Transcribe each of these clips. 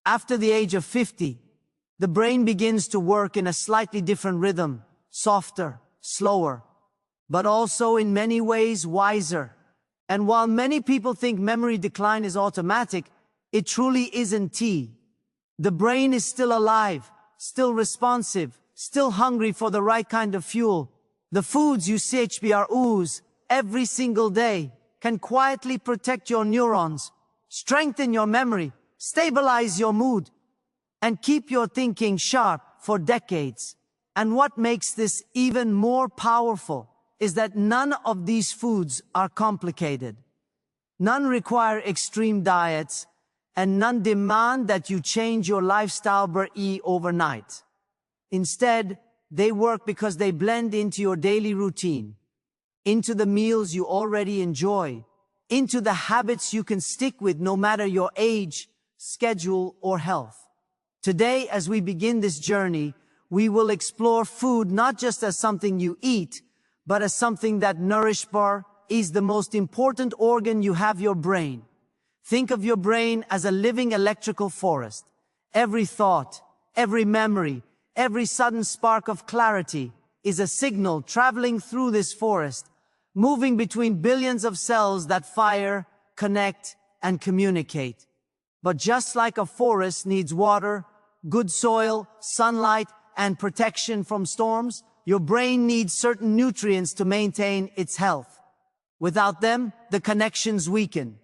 After the age of 50, the brain begins to work in a slightly different rhythm, softer, slower, but also in many ways wiser. And while many people think memory decline is automatic, it truly isn't. The brain is still alive, still responsive, still hungry for the right kind of fuel. The foods you ooze every single day can quietly protect your neurons, strengthen your memory, stabilize your mood, and keep your thinking sharp for decades. And what makes this even more powerful is that none of these foods are complicated. None require extreme diets, and none demand that you change your lifestyle overnight. Instead, they work because they blend into your daily routine, into the meals you already enjoy, into the habits you can stick with no matter your age, schedule, or health. Today, as we begin this journey, we will explore food not just as something you eat, but as something that is the most important organ you have, your brain. Think of your brain as a living electrical forest. Every thought, every memory, every sudden spark of clarity is a signal traveling through this forest, moving between billions of cells that fire, connect, and communicate. But just like a forest needs water, good soil, sunlight, and protection from storms, your brain needs certain nutrients to maintain its health. Without them, the connections weaken.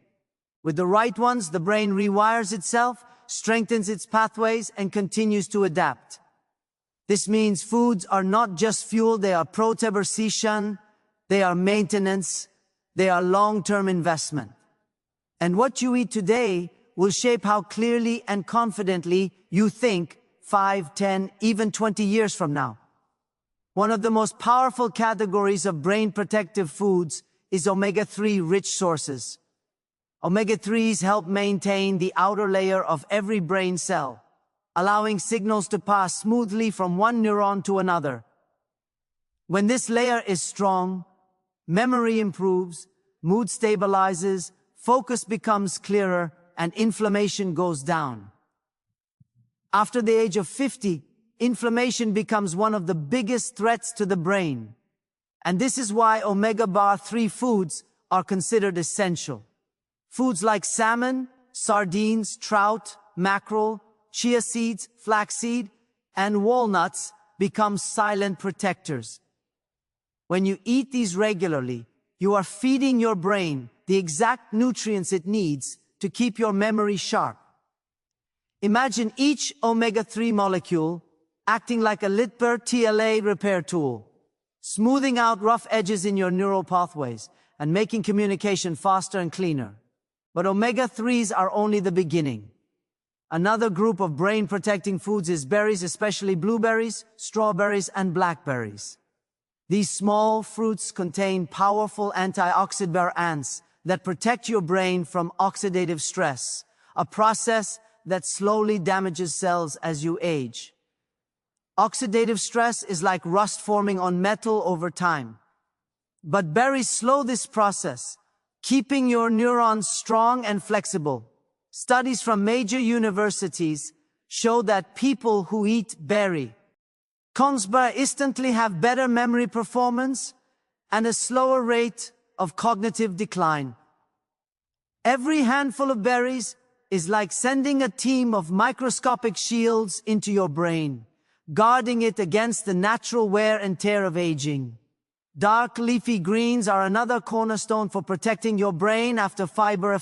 With the right ones, the brain rewires itself, strengthens its pathways, and continues to adapt. This means foods are not just fuel, they are protection, they are maintenance, they are long-term investment. And what you eat today will shape how clearly and confidently you think 5, 10, even 20 years from now. One of the most powerful categories of brain protective foods is omega-3 rich sources. Omega-3s help maintain the outer layer of every brain cell, allowing signals to pass smoothly from one neuron to another. When this layer is strong, memory improves, mood stabilizes, focus becomes clearer, and inflammation goes down. After the age of 50, inflammation becomes one of the biggest threats to the brain. And this is why omega-3 foods are considered essential. Foods like salmon, sardines, trout, mackerel, chia seeds, flaxseed, and walnuts become silent protectors. When you eat these regularly, you are feeding your brain the exact nutrients it needs to keep your memory sharp. Imagine each omega-3 molecule acting like a TLA repair tool, smoothing out rough edges in your neural pathways and making communication faster and cleaner. But omega-3s are only the beginning. Another group of brain-protecting foods is berries, especially blueberries, strawberries, and blackberries. These small fruits contain powerful antioxidants that protect your brain from oxidative stress, a process that slowly damages cells as you age. Oxidative stress is like rust forming on metal over time. But berries slow this process, keeping your neurons strong and flexible. Studies from major universities show that people who eat berries instantly have better memory performance and a slower rate of cognitive decline. Every handful of berries is like sending a team of microscopic shields into your brain, guarding it against the natural wear and tear of aging. Dark leafy greens are another cornerstone for protecting your brain after fiber.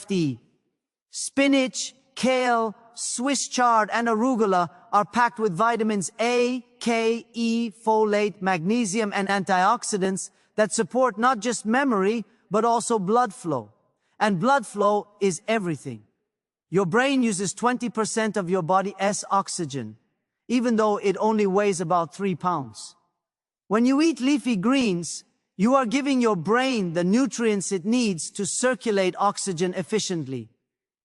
Spinach, kale, Swiss chard, and arugula are packed with vitamins A, K, E, folate, magnesium, and antioxidants that support not just memory, but also blood flow. And blood flow is everything. Your brain uses 20% of your body's oxygen, even though it only weighs about 3 pounds. When you eat leafy greens, you are giving your brain the nutrients it needs to circulate oxygen efficiently.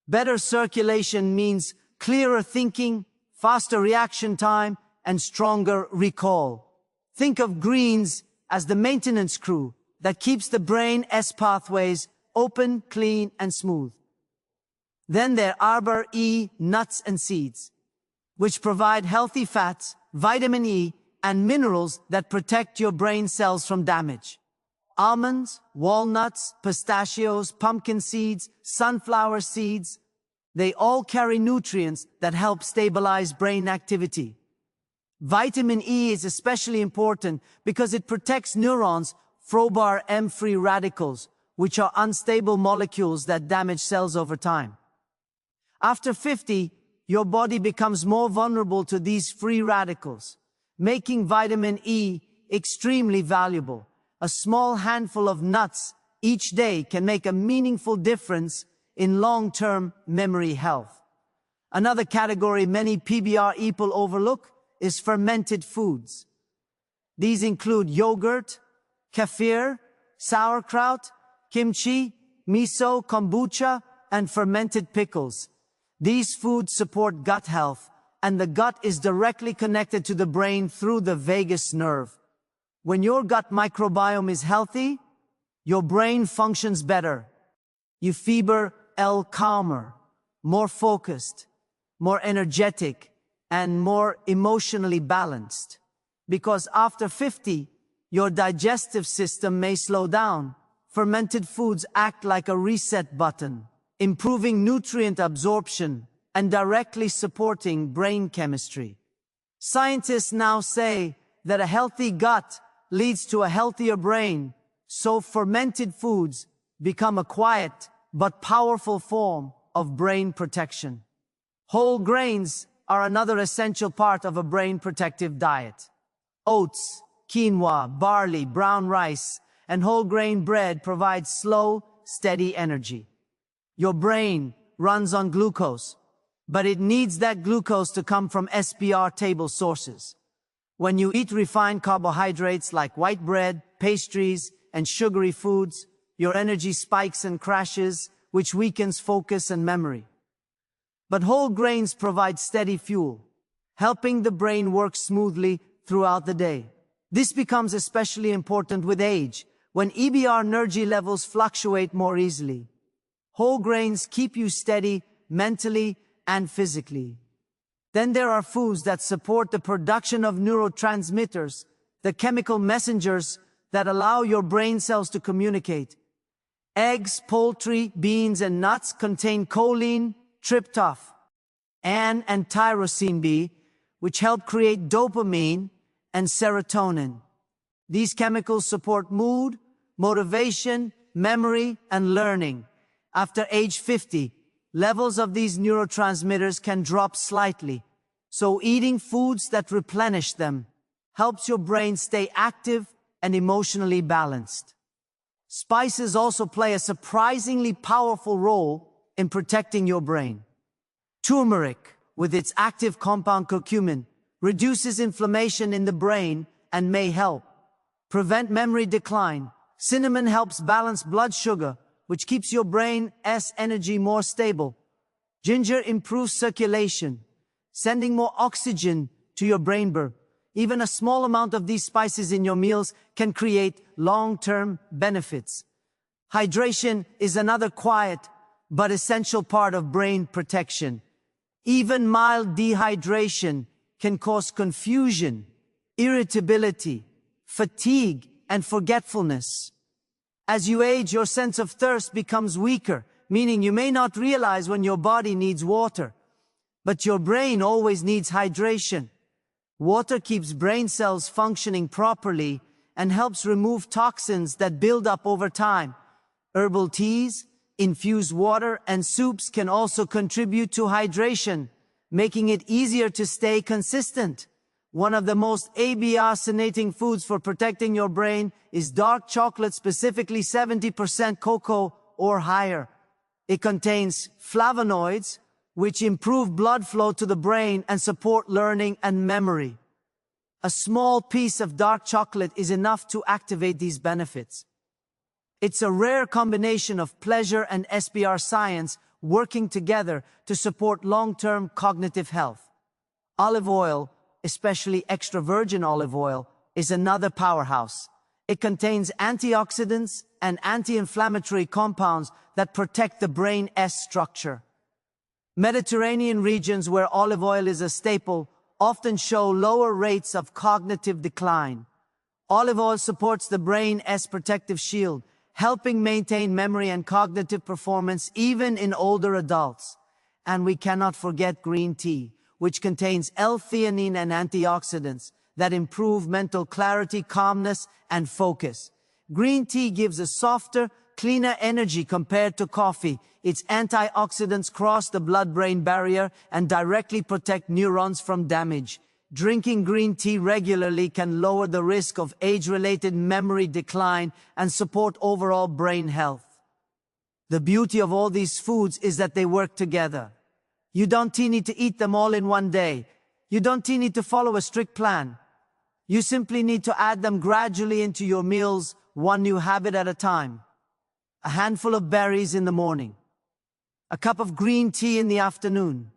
Better circulation means clearer thinking, faster reaction time, and stronger recall. Think of greens as the maintenance crew that keeps the brain's pathways open, clean, and smooth. Then there are nuts and seeds, which provide healthy fats, vitamin E, and minerals that protect your brain cells from damage. Almonds, walnuts, pistachios, pumpkin seeds, sunflower seeds, they all carry nutrients that help stabilize brain activity. Vitamin E is especially important because it protects neurons from free radicals, which are unstable molecules that damage cells over time. After 50, your body becomes more vulnerable to these free radicals, making vitamin E extremely valuable. A small handful of nuts each day can make a meaningful difference in long-term memory health. Another category many PBR people overlook is fermented foods. These include yogurt, kefir, sauerkraut, kimchi, miso, kombucha, and fermented pickles. These foods support gut health, and the gut is directly connected to the brain through the vagus nerve. When your gut microbiome is healthy, your brain functions better. You feel calmer, more focused, more energetic, and more emotionally balanced. Because after 50, your digestive system may slow down. Fermented foods act like a reset button, improving nutrient absorption and directly supporting brain chemistry. Scientists now say that a healthy gut leads to a healthier brain, so fermented foods become a quiet but powerful form of brain protection. Whole grains are another essential part of a brain protective diet. Oats, quinoa, barley, brown rice, and whole grain bread provide slow, steady energy. Your brain runs on glucose, but it needs that glucose to come from SPR-stable sources. When you eat refined carbohydrates like white bread, pastries, and sugary foods, your energy spikes and crashes, which weakens focus and memory. But whole grains provide steady fuel, helping the brain work smoothly throughout the day. This becomes especially important with age, when EBR energy levels fluctuate more easily. Whole grains keep you steady mentally and physically. Then there are foods that support the production of neurotransmitters, the chemical messengers that allow your brain cells to communicate. Eggs, poultry, beans, and nuts contain choline, tryptophan, and tyrosine B, which help create dopamine and serotonin. These chemicals support mood, motivation, memory, and learning. After age 50, levels of these neurotransmitters can drop slightly, so eating foods that replenish them helps your brain stay active and emotionally balanced. Spices also play a surprisingly powerful role in protecting your brain. Turmeric, with its active compound curcumin, reduces inflammation in the brain and may help prevent memory decline. Cinnamon helps balance blood sugar, which keeps your brain's energy more stable. Ginger improves circulation, sending more oxygen to your brain. Even a small amount of these spices in your meals can create long-term benefits. Hydration is another quiet but essential part of brain protection. Even mild dehydration can cause confusion, irritability, fatigue, and forgetfulness. As you age, your sense of thirst becomes weaker, meaning you may not realize when your body needs water. But your brain always needs hydration. Water keeps brain cells functioning properly and helps remove toxins that build up over time. Herbal teas, infused water, and soups can also contribute to hydration, making it easier to stay consistent. One of the most ABR-stimulating foods for protecting your brain is dark chocolate, specifically 70% cocoa or higher. It contains flavonoids, which improve blood flow to the brain and support learning and memory. A small piece of dark chocolate is enough to activate these benefits. It's a rare combination of pleasure and SPR science working together to support long-term cognitive health. Olive oil, especially extra virgin olive oil, is another powerhouse. It contains antioxidants and anti-inflammatory compounds that protect the brain's structure. Mediterranean regions where olive oil is a staple often show lower rates of cognitive decline. Olive oil supports the brain's protective shield, helping maintain memory and cognitive performance even in older adults. And we cannot forget green tea, which contains L-theanine and antioxidants that improve mental clarity, calmness, and focus. Green tea gives a softer, cleaner energy compared to coffee. Its antioxidants cross the blood-brain barrier and directly protect neurons from damage. Drinking green tea regularly can lower the risk of age-related memory decline and support overall brain health. The beauty of all these foods is that they work together. You don't need to eat them all in one day. You don't need to follow a strict plan. You simply need to add them gradually into your meals, one new habit at a time. A handful of berries in the morning. A cup of green tea in the afternoon.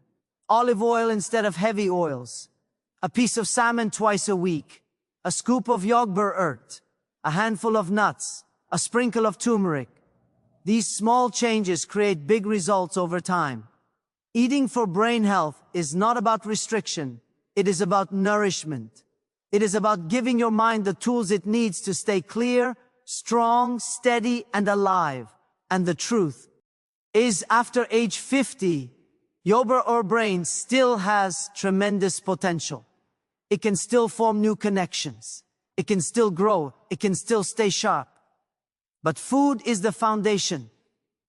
Olive oil instead of heavy oils. A piece of salmon twice a week. A scoop of yogurt. A handful of nuts. A sprinkle of turmeric. These small changes create big results over time. Eating for brain health is not about restriction. It is about nourishment. It is about giving your mind the tools it needs to stay clear, strong, steady, and alive. And the truth is, after age 50, your brain still has tremendous potential. It can still form new connections. It can still grow. It can still stay sharp. But food is the foundation.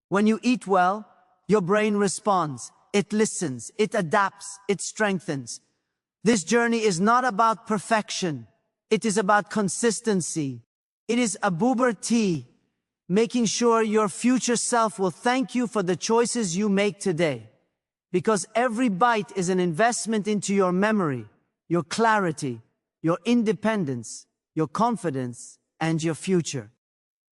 When you eat well, your brain responds. It listens. It adapts. It strengthens. This journey is not about perfection. It is about consistency. It is Abuber tea, making sure your future self will thank you for the choices you make today. Because every bite is an investment into your memory, your clarity, your independence, your confidence, and your future.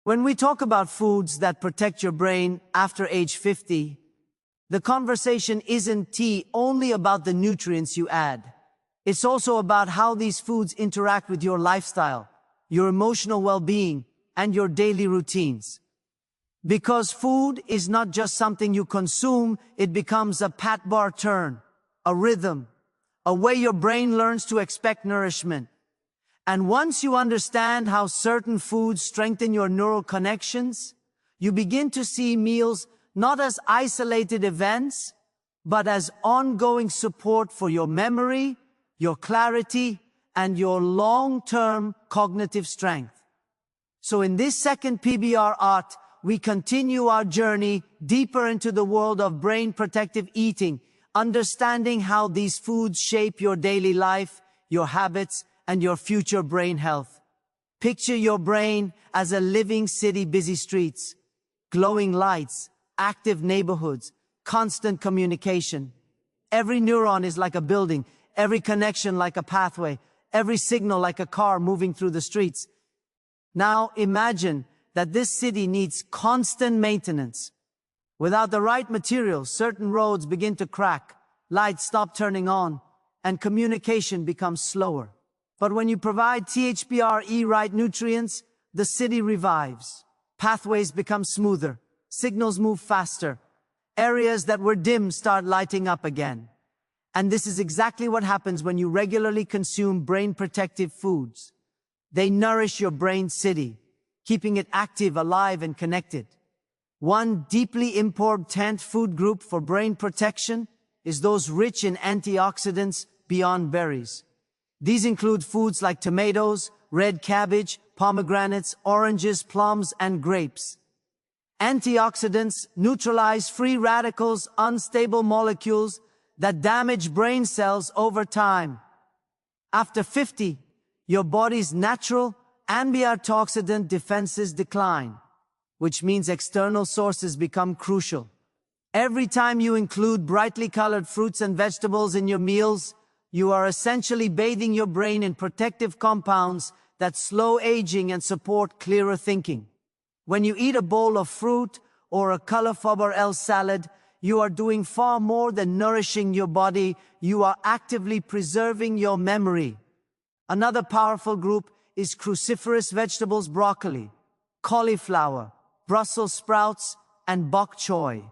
When we talk about foods that protect your brain after age 50, the conversation isn't only about the nutrients you add. It's also about how these foods interact with your lifestyle, your emotional well-being, and your daily routines. Because food is not just something you consume, it becomes a pat bar turn, a rhythm, a way your brain learns to expect nourishment. And once you understand how certain foods strengthen your neural connections, you begin to see meals not as isolated events, but as ongoing support for your memory, your clarity, and your long-term cognitive strength. So in this second PBR art, we continue our journey deeper into the world of brain protective eating, understanding how these foods shape your daily life, your habits, and your future brain health. Picture your brain as a living city, busy streets, glowing lights, active neighborhoods, constant communication. Every neuron is like a building, every connection like a pathway, every signal like a car moving through the streets. Now imagine that this city needs constant maintenance. Without the right materials, certain roads begin to crack, lights stop turning on, and communication becomes slower. But when you provide THBRE right nutrients, the city revives. Pathways become smoother, signals move faster, areas that were dim start lighting up again. And this is exactly what happens when you regularly consume brain protective foods. They nourish your brain city, keeping it active, alive, and connected. One deeply important food group for brain protection is those rich in antioxidants beyond berries. These include foods like tomatoes, red cabbage, pomegranates, oranges, plums, and grapes. Antioxidants neutralize free radicals, unstable molecules that damage brain cells over time. After 50, your body's natural antioxidant defenses decline, which means external sources become crucial. Every time you include brightly colored fruits and vegetables in your meals, you are essentially bathing your brain in protective compounds that slow aging and support clearer thinking. When you eat a bowl of fruit or a cauliflower salad, you are doing far more than nourishing your body. You are actively preserving your memory. Another powerful group is cruciferous vegetables: broccoli, cauliflower, Brussels sprouts, and bok choy.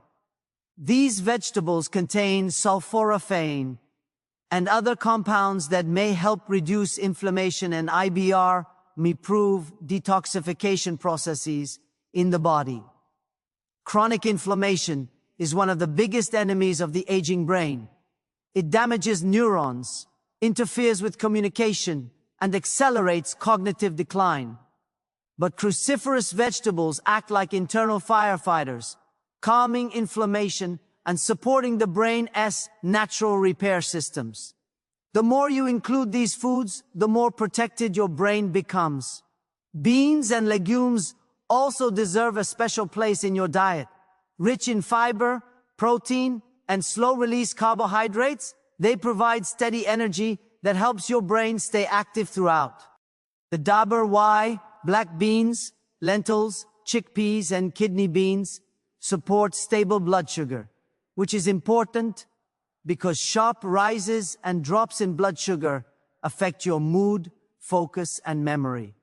These vegetables contain sulforaphane and other compounds that may help reduce inflammation and improve detoxification processes in the body. Chronic inflammation is one of the biggest enemies of the aging brain. It damages neurons, interferes with communication, and accelerates cognitive decline. But cruciferous vegetables act like internal firefighters, calming inflammation and supporting the brain's natural repair systems. The more you include these foods, the more protected your brain becomes. Beans and legumes also deserve a special place in your diet. Rich in fiber, protein, and slow-release carbohydrates, they provide steady energy that helps your brain stay active throughout. The Dabur black beans, lentils, chickpeas, and kidney beans support stable blood sugar, which is important because sharp rises and drops in blood sugar affect your mood, focus, and memory.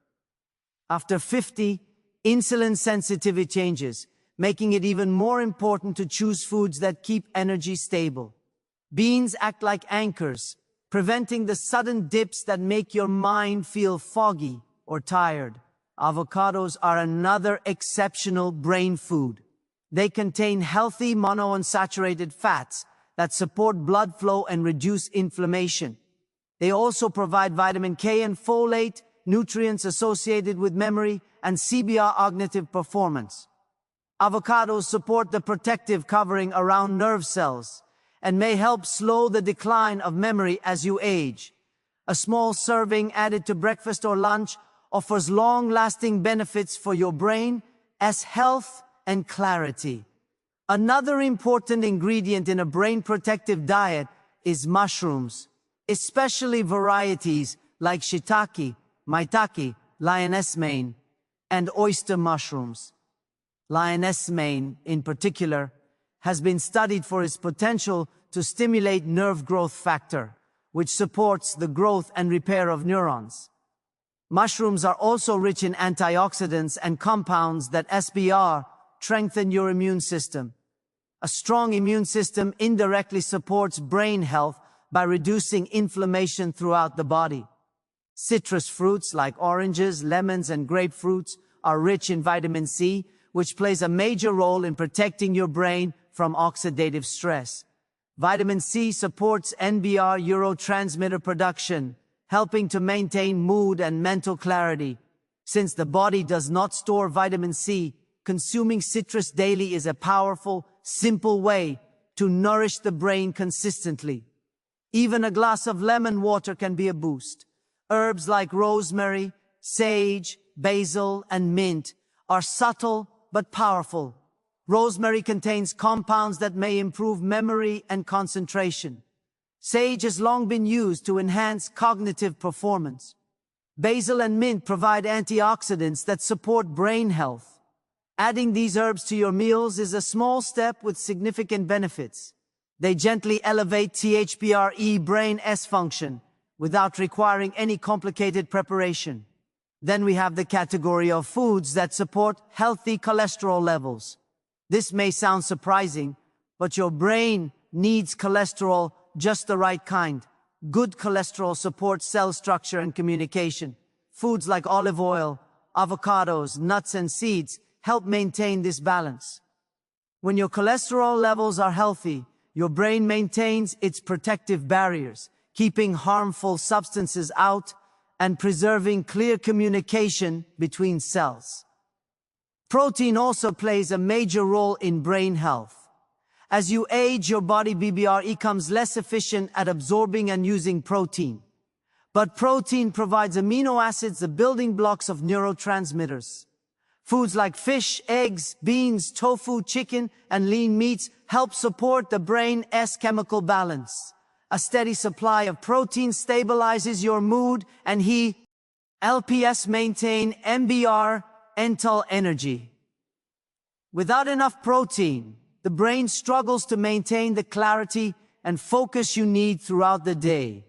After 50, insulin sensitivity changes, making it even more important to choose foods that keep energy stable. Beans act like anchors, preventing the sudden dips that make your mind feel foggy or tired. Avocados are another exceptional brain food. They contain healthy monounsaturated fats that support blood flow and reduce inflammation. They also provide vitamin K and folate, nutrients associated with memory and cognitive performance. Avocados support the protective covering around nerve cells and may help slow the decline of memory as you age. A small serving added to breakfast or lunch offers long-lasting benefits for your brain's health and clarity. Another important ingredient in a brain-protective diet is mushrooms, especially varieties like shiitake, maitake, lioness mane, and oyster mushrooms. Lioness mane, in particular, has been studied for its potential to stimulate nerve growth factor, which supports the growth and repair of neurons. Mushrooms are also rich in antioxidants and compounds that strengthen your immune system. A strong immune system indirectly supports brain health by reducing inflammation throughout the body. Citrus fruits like oranges, lemons, and grapefruits are rich in vitamin C, which plays a major role in protecting your brain from oxidative stress. Vitamin C supports neurotransmitter production, helping to maintain mood and mental clarity. Since the body does not store vitamin C, consuming citrus daily is a powerful, simple way to nourish the brain consistently. Even a glass of lemon water can be a boost. Herbs like rosemary, sage, basil, and mint are subtle but powerful. Rosemary contains compounds that may improve memory and concentration. Sage has long been used to enhance cognitive performance. Basil and mint provide antioxidants that support brain health. Adding these herbs to your meals is a small step with significant benefits. They gently elevate brain's function without requiring any complicated preparation. Then we have the category of foods that support healthy cholesterol levels. This may sound surprising, but your brain needs cholesterol, just the right kind. Good cholesterol supports cell structure and communication. Foods like olive oil, avocados, nuts, and seeds help maintain this balance. When your cholesterol levels are healthy, your brain maintains its protective barriers, keeping harmful substances out and preserving clear communication between cells. Protein also plays a major role in brain health. As you age, your body becomes less efficient at absorbing and using protein. But protein provides amino acids, the building blocks of neurotransmitters. Foods like fish, eggs, beans, tofu, chicken, and lean meats help support the brain's chemical balance. A steady supply of protein stabilizes your mood and helps maintain mental energy. Without enough protein, the brain struggles to maintain the clarity and focus you need throughout the day.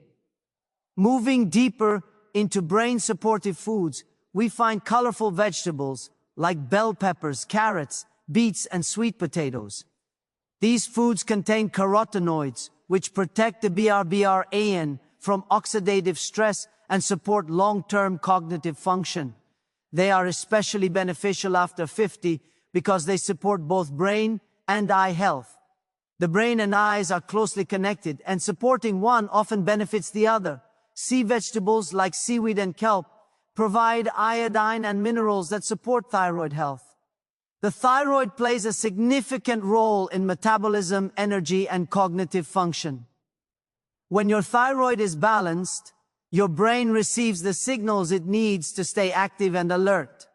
Moving deeper into brain-supportive foods, we find colorful vegetables like bell peppers, carrots, beets, and sweet potatoes. These foods contain carotenoids, which protect the brain from oxidative stress and support long-term cognitive function. They are especially beneficial after 50 because they support both brain and eye health. The brain and eyes are closely connected, and supporting one often benefits the other. Sea vegetables like seaweed and kelp provide iodine and minerals that support thyroid health. The thyroid plays a significant role in metabolism, energy, and cognitive function. When your thyroid is balanced, your brain receives the signals it needs to stay active and alert.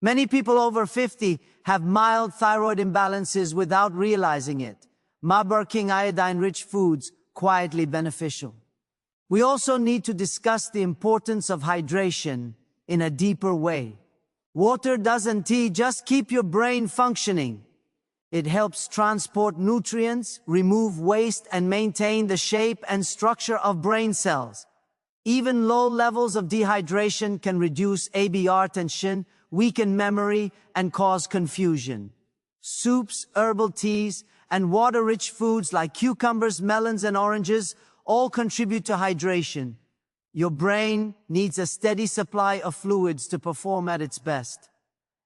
Many people over 50 have mild thyroid imbalances without realizing it, making iodine-rich foods quietly beneficial. We also need to discuss the importance of hydration in a deeper way. Water doesn't just keep your brain functioning. It helps transport nutrients, remove waste, and maintain the shape and structure of brain cells. Even low levels of dehydration can reduce ABR tension, weaken memory, and cause confusion. Soups, herbal teas, and water-rich foods like cucumbers, melons, and oranges all contribute to hydration. Your brain needs a steady supply of fluids to perform at its best.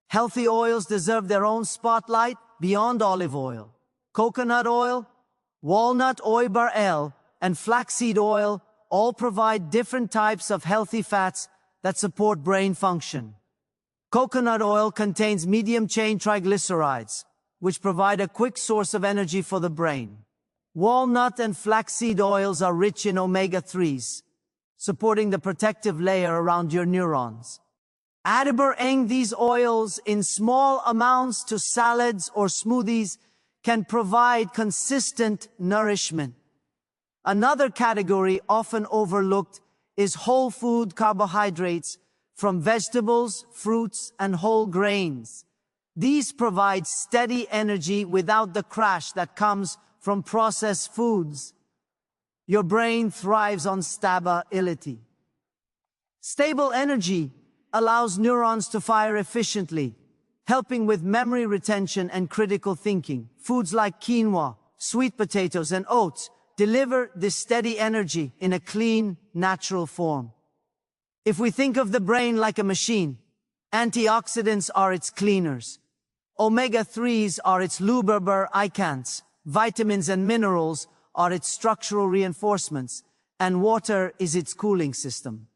Healthy oils deserve their own spotlight beyond olive oil. Coconut oil, walnut oil, and flaxseed oil all provide different types of healthy fats that support brain function. Coconut oil contains medium-chain triglycerides, which provide a quick source of energy for the brain. Walnut and flaxseed oils are rich in omega-3s, supporting the protective layer around your neurons. Adding these oils in small amounts to salads or smoothies can provide consistent nourishment. Another category often overlooked is whole food carbohydrates from vegetables, fruits, and whole grains. These provide steady energy without the crash that comes from processed foods. Your brain thrives on stability. Stable energy allows neurons to fire efficiently, helping with memory retention and critical thinking. Foods like quinoa, sweet potatoes, and oats deliver this steady energy in a clean, natural form. If we think of the brain like a machine, antioxidants are its cleaners. Omega-3s are its lubricants. Vitamins and minerals are its structural reinforcements, and water is its cooling system.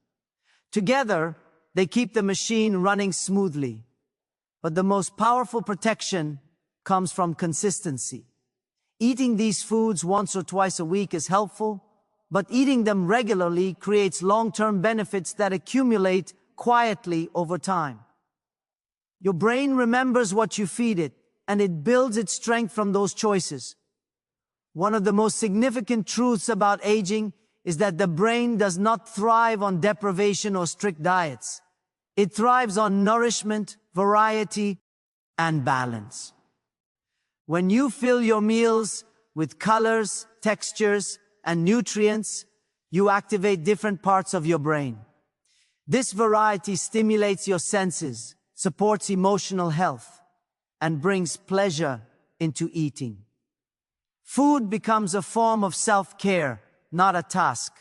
Together, they keep the machine running smoothly. But the most powerful protection comes from consistency. Eating these foods once or twice a week is helpful, but eating them regularly creates long-term benefits that accumulate quietly over time. Your brain remembers what you feed it, and it builds its strength from those choices. One of the most significant truths about aging is that the brain does not thrive on deprivation or strict diets. It thrives on nourishment, variety, and balance. When you fill your meals with colors, textures, and nutrients, you activate different parts of your brain. This variety stimulates your senses, supports emotional health, and brings pleasure into eating. Food becomes a form of self-care, not a task.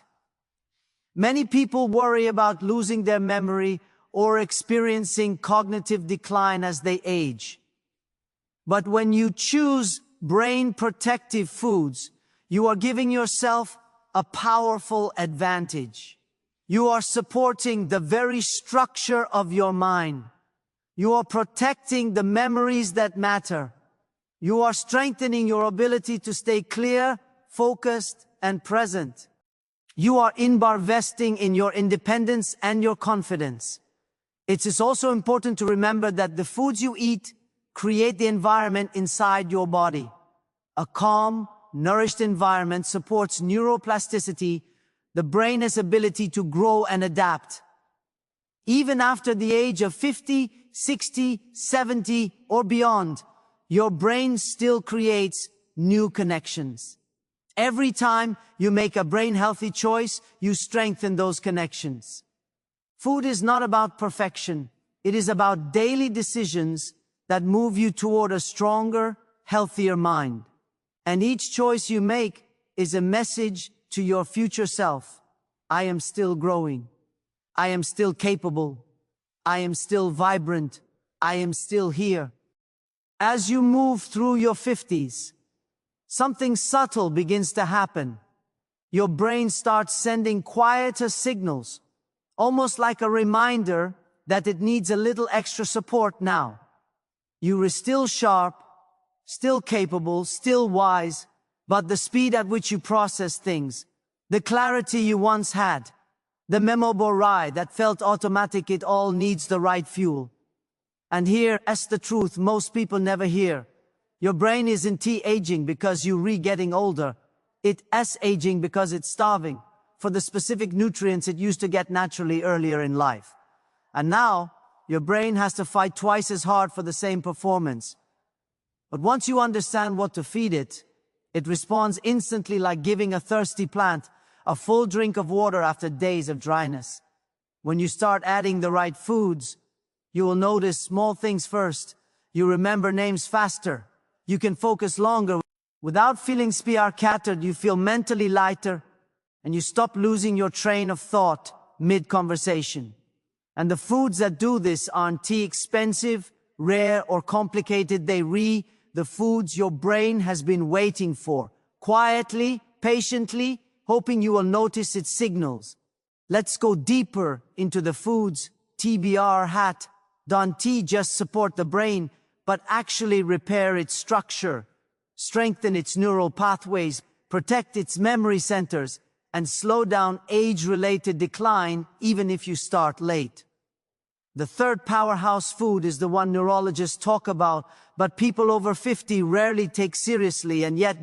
Many people worry about losing their memory or experiencing cognitive decline as they age. But when you choose brain-protective foods, you are giving yourself a powerful advantage. You are supporting the very structure of your mind. You are protecting the memories that matter. You are strengthening your ability to stay clear, focused, and present. You are investing in your independence and your confidence. It is also important to remember that the foods you eat create the environment inside your body. A calm, nourished environment supports neuroplasticity, the brain's ability to grow and adapt. Even after the age of 50, 60, 70, or beyond, your brain still creates new connections. Every time you make a brain-healthy choice, you strengthen those connections. Food is not about perfection. It is about daily decisions that move you toward a stronger, healthier mind. And each choice you make is a message to your future self. I am still growing. I am still capable. I am still vibrant. I am still here. As you move through your 50s, something subtle begins to happen. Your brain starts sending quieter signals, almost like a reminder that it needs a little extra support now. You are still sharp, still capable, still wise, but the speed at which you process things, the clarity you once had, the memorable ride that felt automatic, it all needs the right fuel. And here's the truth most people never hear. Your brain isn't aging because you're getting older. It's aging because it's starving for the specific nutrients it used to get naturally earlier in life. And now, your brain has to fight twice as hard for the same performance. But once you understand what to feed it, it responds instantly, like giving a thirsty plant a full drink of water after days of dryness. When you start adding the right foods, you will notice small things first. You remember names faster. You can focus longer. Without feeling scattered, you feel mentally lighter, and you stop losing your train of thought mid-conversation. And the foods that do this aren't expensive, rare, or complicated. The foods your brain has been waiting for, quietly, patiently, hoping you will notice its signals. Let's go deeper into the foods. TBR don't just support the brain, but actually repair its structure, strengthen its neural pathways, protect its memory centers, and slow down age-related decline even if you start late. The third powerhouse food is the one neurologists talk about, but people over 50 rarely take seriously, and yet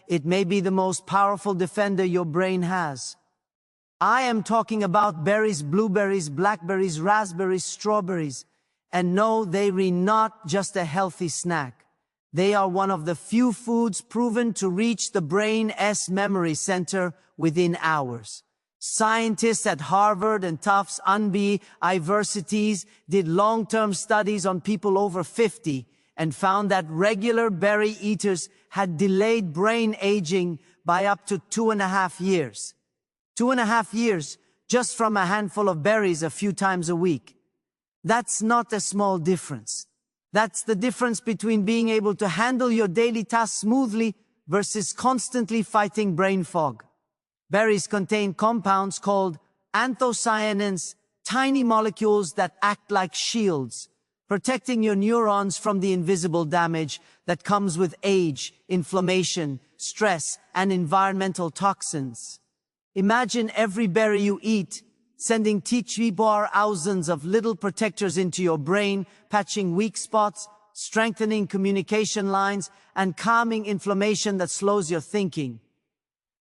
it may be the most powerful defender your brain has. I am talking about berries, blueberries, blackberries, raspberries, strawberries. And no, they're not just a healthy snack. They are one of the few foods proven to reach the brain's memory center within hours. Scientists at Harvard and Tufts universities did long-term studies on people over 50 and found that regular berry eaters had delayed brain aging by up to 2.5 years. 2.5 years just from a handful of berries a few times a week. That's not a small difference. That's the difference between being able to handle your daily tasks smoothly versus constantly fighting brain fog. Berries contain compounds called anthocyanins, tiny molecules that act like shields, protecting your neurons from the invisible damage that comes with age, inflammation, stress, and environmental toxins. Imagine every berry you eat sending thousands of little protectors into your brain, patching weak spots, strengthening communication lines, and calming inflammation that slows your thinking.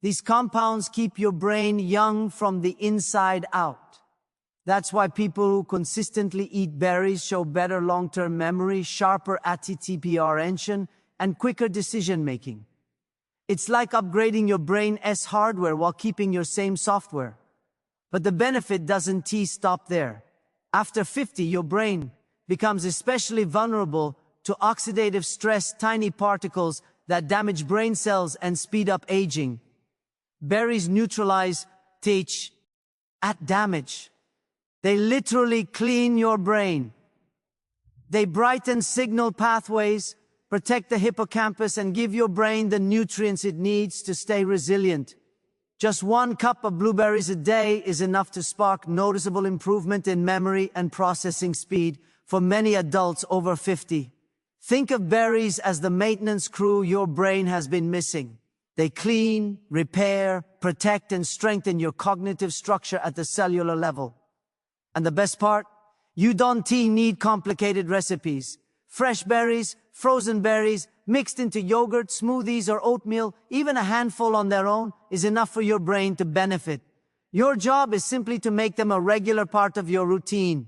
These compounds keep your brain young from the inside out. That's why people who consistently eat berries show better long-term memory, sharper attention, and quicker decision-making. It's like upgrading your brain's hardware while keeping your same software. But the benefit doesn't stop there. After 50, your brain becomes especially vulnerable to oxidative stress, tiny particles that damage brain cells and speed up aging. Berries neutralize damage. They literally clean your brain. They brighten signal pathways, protect the hippocampus, and give your brain the nutrients it needs to stay resilient. Just 1 cup of blueberries a day is enough to spark noticeable improvement in memory and processing speed for many adults over 50. Think of berries as the maintenance crew your brain has been missing. They clean, repair, protect, and strengthen your cognitive structure at the cellular level. And the best part? You don't need complicated recipes. Fresh berries, frozen berries, mixed into yogurt, smoothies, or oatmeal, even a handful on their own, is enough for your brain to benefit. Your job is simply to make them a regular part of your routine.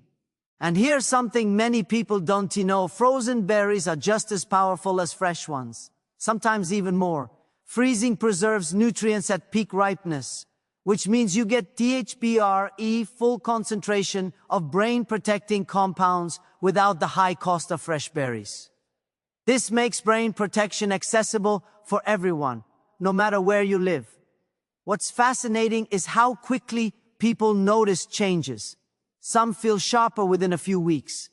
And here's something many people don't know. Frozen berries are just as powerful as fresh ones, sometimes even more. Freezing preserves nutrients at peak ripeness, which means you get full concentration of brain-protecting compounds without the high cost of fresh berries. This makes brain protection accessible for everyone, no matter where you live. What's fascinating is how quickly people notice changes. Some feel sharper within a few weeks.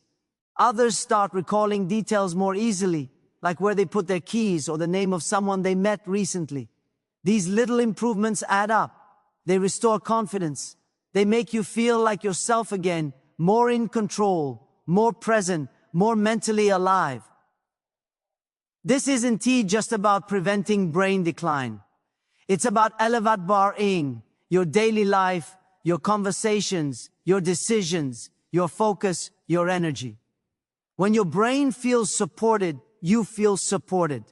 Others start recalling details more easily, like where they put their keys or the name of someone they met recently. These little improvements add up. They restore confidence. They make you feel like yourself again, more in control, more present, more mentally alive. This isn't just about preventing brain decline. It's about elevating your daily life, your conversations, your decisions, your focus, your energy. When your brain feels supported, you feel supported.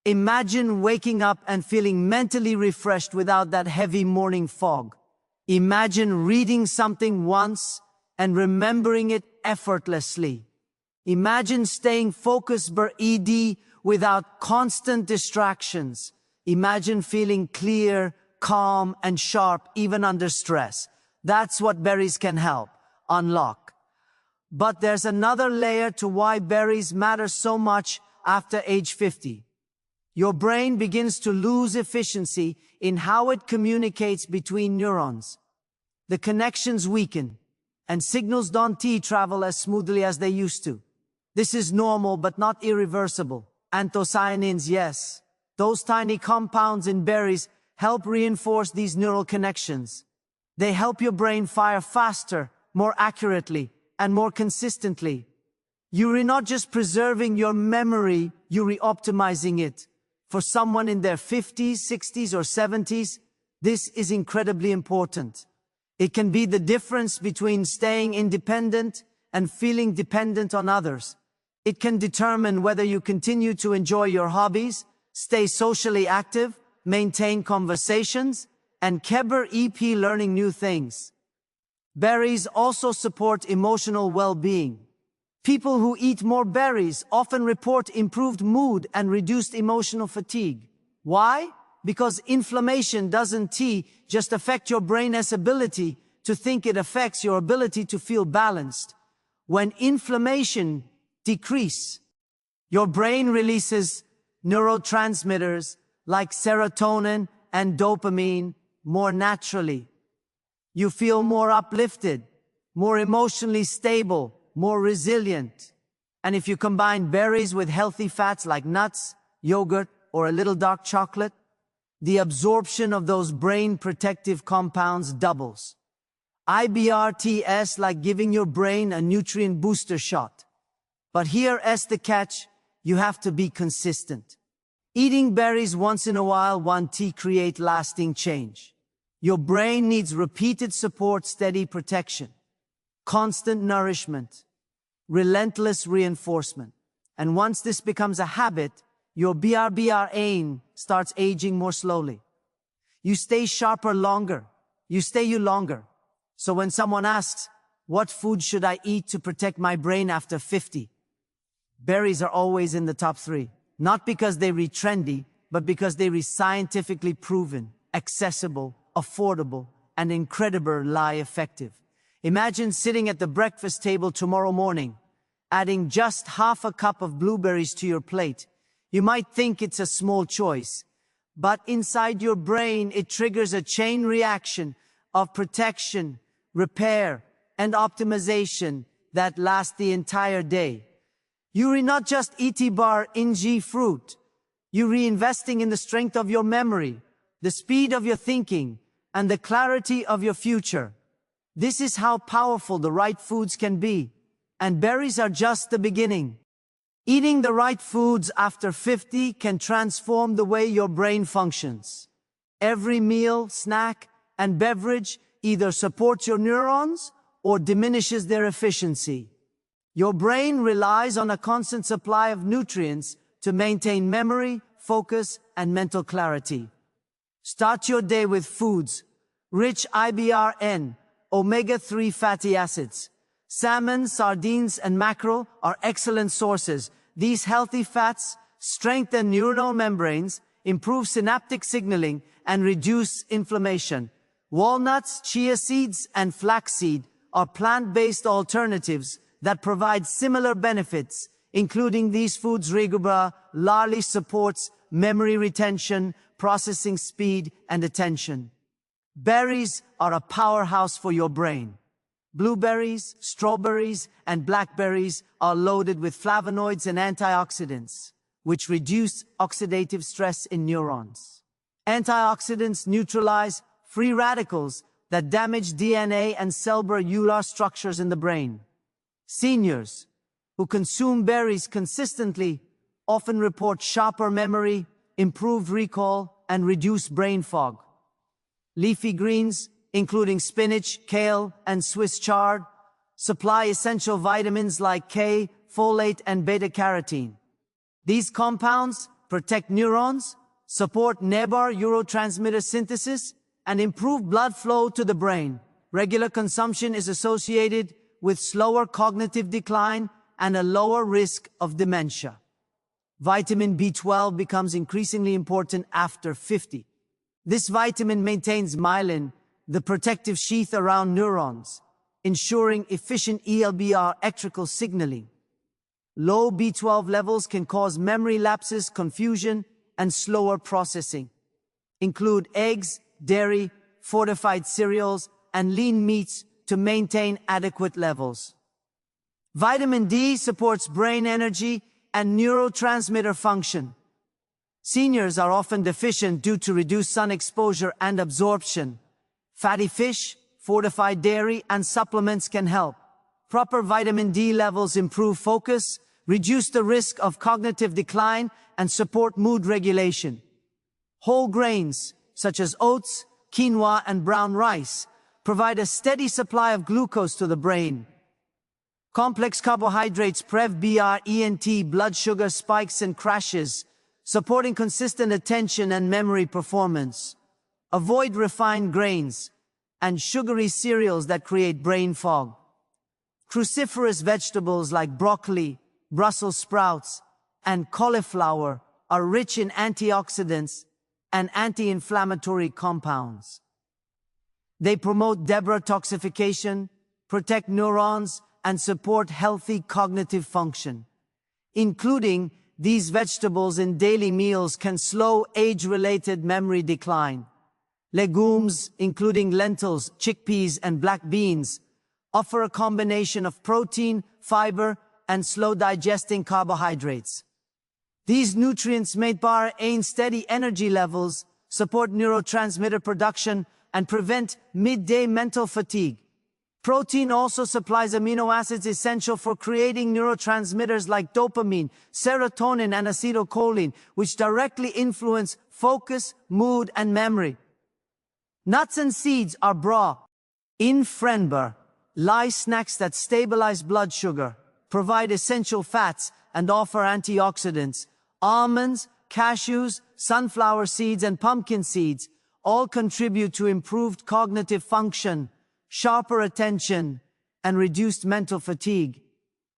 Imagine waking up and feeling mentally refreshed without that heavy morning fog. Imagine reading something once and remembering it effortlessly. Imagine staying focused without constant distractions. Imagine feeling clear, calm, and sharp even under stress. That's what berries can help unlock. But there's another layer to why berries matter so much after age 50. Your brain begins to lose efficiency in how it communicates between neurons. The connections weaken, and signals don't travel as smoothly as they used to. This is normal but not irreversible. Anthocyanins, yes. Those tiny compounds in berries help reinforce these neural connections. They help your brain fire faster, more accurately, and more consistently. You're not just preserving your memory, you're optimizing it. For someone in their 50s, 60s, or 70s, this is incredibly important. It can be the difference between staying independent and feeling dependent on others. It can determine whether you continue to enjoy your hobbies, stay socially active, maintain conversations, and keep learning new things. Berries also support emotional well-being. People who eat more berries often report improved mood and reduced emotional fatigue. Why? Because inflammation doesn't just affect your brain's ability to think, it affects your ability to feel balanced. When inflammation decreases, your brain releases neurotransmitters like serotonin and dopamine more naturally. You feel more uplifted, more emotionally stable, more resilient. And if you combine berries with healthy fats like nuts, yogurt, or a little dark chocolate, the absorption of those brain protective compounds doubles. IBRTS, like giving your brain a nutrient booster shot. But here's the catch: you have to be consistent. Eating berries once in a while won't create lasting change. Your brain needs repeated support, steady protection, constant nourishment, relentless reinforcement. And once this becomes a habit, your brain starts aging more slowly. You stay sharper longer. You longer. So when someone asks, what food should I eat to protect my brain after 50? Berries are always in the top 3. Not because they're trendy, but because they're scientifically proven, accessible, affordable, and incredibly effective. Imagine sitting at the breakfast table tomorrow morning, adding just half a cup of blueberries to your plate. You might think it's a small choice, but inside your brain it triggers a chain reaction of protection, repair, and optimization that lasts the entire day. You're not just eating fruit. You're reinvesting in the strength of your memory, the speed of your thinking, and the clarity of your future. This is how powerful the right foods can be. And berries are just the beginning. Eating the right foods after 50 can transform the way your brain functions. Every meal, snack, and beverage either supports your neurons or diminishes their efficiency. Your brain relies on a constant supply of nutrients to maintain memory, focus, and mental clarity. Start your day with foods rich in omega-3 fatty acids. Salmon, sardines, and mackerel are excellent sources. These healthy fats strengthen neural membranes, improve synaptic signaling, and reduce inflammation. Walnuts, chia seeds, and flaxseed are plant-based alternatives that provide similar benefits, including these foods regularly largely supports memory retention, processing speed, and attention. Berries are a powerhouse for your brain. Blueberries, strawberries, and blackberries are loaded with flavonoids and antioxidants, which reduce oxidative stress in neurons. Antioxidants neutralize free radicals that damage DNA and cellular structures in the brain. Seniors who consume berries consistently often report sharper memory, improved recall, and reduced brain fog. Leafy greens, including spinach, kale, and Swiss chard, supply essential vitamins like K, folate, and beta-carotene. These compounds protect neurons, support neurotransmitter synthesis, and improve blood flow to the brain. Regular consumption is associated with slower cognitive decline and a lower risk of dementia. Vitamin B12 becomes increasingly important after 50. This vitamin maintains myelin, the protective sheath around neurons, ensuring efficient electrical signaling. Low B12 levels can cause memory lapses, confusion, and slower processing. Include eggs, dairy, fortified cereals, and lean meats to maintain adequate levels. Vitamin D supports brain energy and neurotransmitter function. Seniors are often deficient due to reduced sun exposure and absorption. Fatty fish, fortified dairy, and supplements can help. Proper vitamin D levels improve focus, reduce the risk of cognitive decline, and support mood regulation. Whole grains, such as oats, quinoa, and brown rice, provide a steady supply of glucose to the brain. Complex carbohydrates prevent blood sugar spikes and crashes, supporting consistent attention and memory performance. Avoid refined grains and sugary cereals that create brain fog. Cruciferous vegetables like broccoli, Brussels sprouts, and cauliflower are rich in antioxidants and anti-inflammatory compounds. They promote detoxification, protect neurons, and support healthy cognitive function. Including these vegetables in daily meals can slow age-related memory decline. Legumes, including lentils, chickpeas, and black beans, offer a combination of protein, fiber, and slow-digesting carbohydrates. These nutrients maintain steady energy levels, support neurotransmitter production, and prevent midday mental fatigue. Protein also supplies amino acids essential for creating neurotransmitters like dopamine, serotonin, and acetylcholine, which directly influence focus, mood, and memory. Nuts and seeds are in fiber, light snacks that stabilize blood sugar, provide essential fats, and offer antioxidants. Almonds, cashews, sunflower seeds, and pumpkin seeds all contribute to improved cognitive function, sharper attention, and reduced mental fatigue.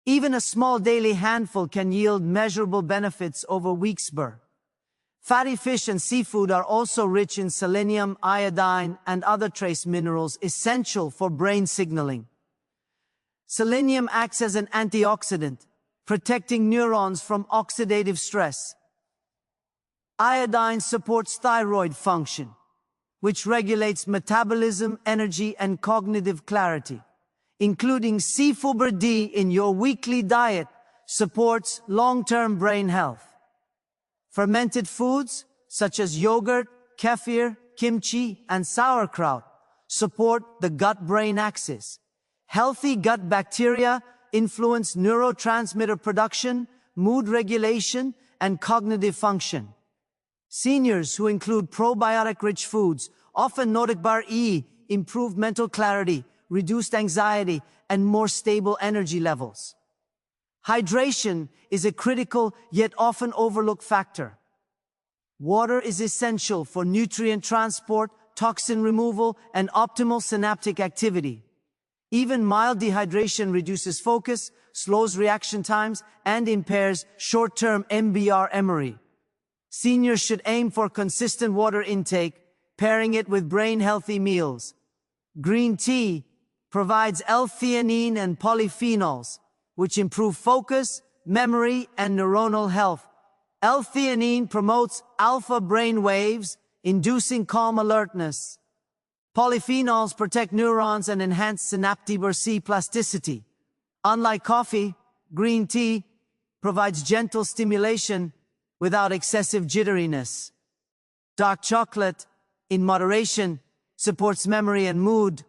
Even a small daily handful can yield measurable benefits over weeks. Fatty fish and seafood are also rich in selenium, iodine, and other trace minerals essential for brain signaling. Selenium acts as an antioxidant, protecting neurons from oxidative stress. Iodine supports thyroid function, which regulates metabolism, energy, and cognitive clarity. Including seafood D in your weekly diet supports long-term brain health. Fermented foods, such as yogurt, kefir, kimchi, and sauerkraut, support the gut-brain axis. Healthy gut bacteria influence neurotransmitter production, mood regulation, and cognitive function. Seniors who include probiotic-rich foods, often noted by improved mental clarity, reduced anxiety, and more stable energy levels. Hydration is a critical yet often overlooked factor. Water is essential for nutrient transport, toxin removal, and optimal synaptic activity. Even mild dehydration reduces focus, slows reaction times, and impairs short-term memory. Seniors should aim for consistent water intake, pairing it with brain-healthy meals. Green tea provides L-theanine and polyphenols, which improve focus, memory, and neuronal health. L-theanine promotes alpha brain waves, inducing calm alertness. Polyphenols protect neurons and enhance synaptic plasticity. Unlike coffee, green tea provides gentle stimulation without excessive jitteriness. Dark chocolate, in moderation, supports memory and mood.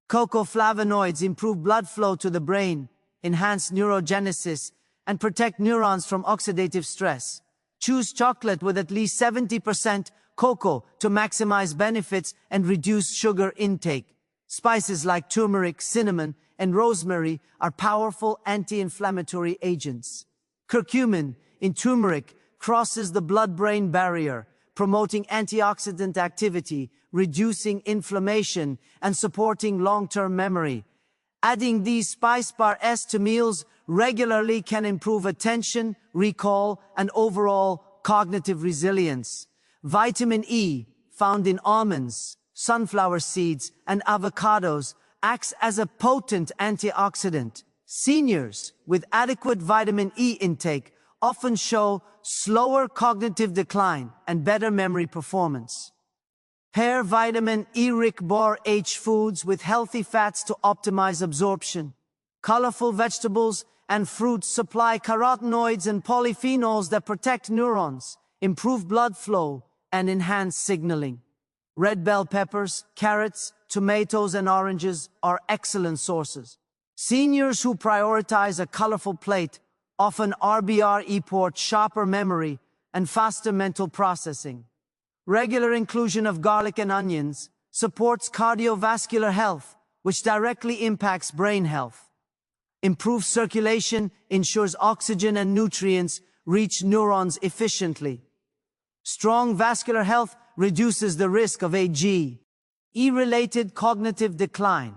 Cocoa flavonoids improve blood flow to the brain, enhance neurogenesis, and protect neurons from oxidative stress. Choose chocolate with at least 70% cocoa to maximize benefits and reduce sugar intake. Spices like turmeric, cinnamon, and rosemary are powerful anti-inflammatory agents. Curcumin in turmeric crosses the blood-brain barrier, promoting antioxidant activity, reducing inflammation, and supporting long-term memory. Adding these spice bars to meals regularly can improve attention, recall, and overall cognitive resilience. Vitamin E, found in almonds, sunflower seeds, and avocados, acts as a potent antioxidant. Seniors with adequate vitamin E intake often show slower cognitive decline and better memory performance. Pair vitamin E-rich H foods with healthy fats to optimize absorption. Colorful vegetables and fruits supply carotenoids and polyphenols that protect neurons, improve blood flow, and enhance signaling. Red bell peppers, carrots, tomatoes, and oranges are excellent sources. Seniors who prioritize a colorful plate often report sharper memory and faster mental processing. Regular inclusion of garlic and onions supports cardiovascular health, which directly impacts brain health. Improved circulation ensures oxygen and nutrients reach neurons efficiently. Strong vascular health reduces the risk of AGE-related cognitive decline.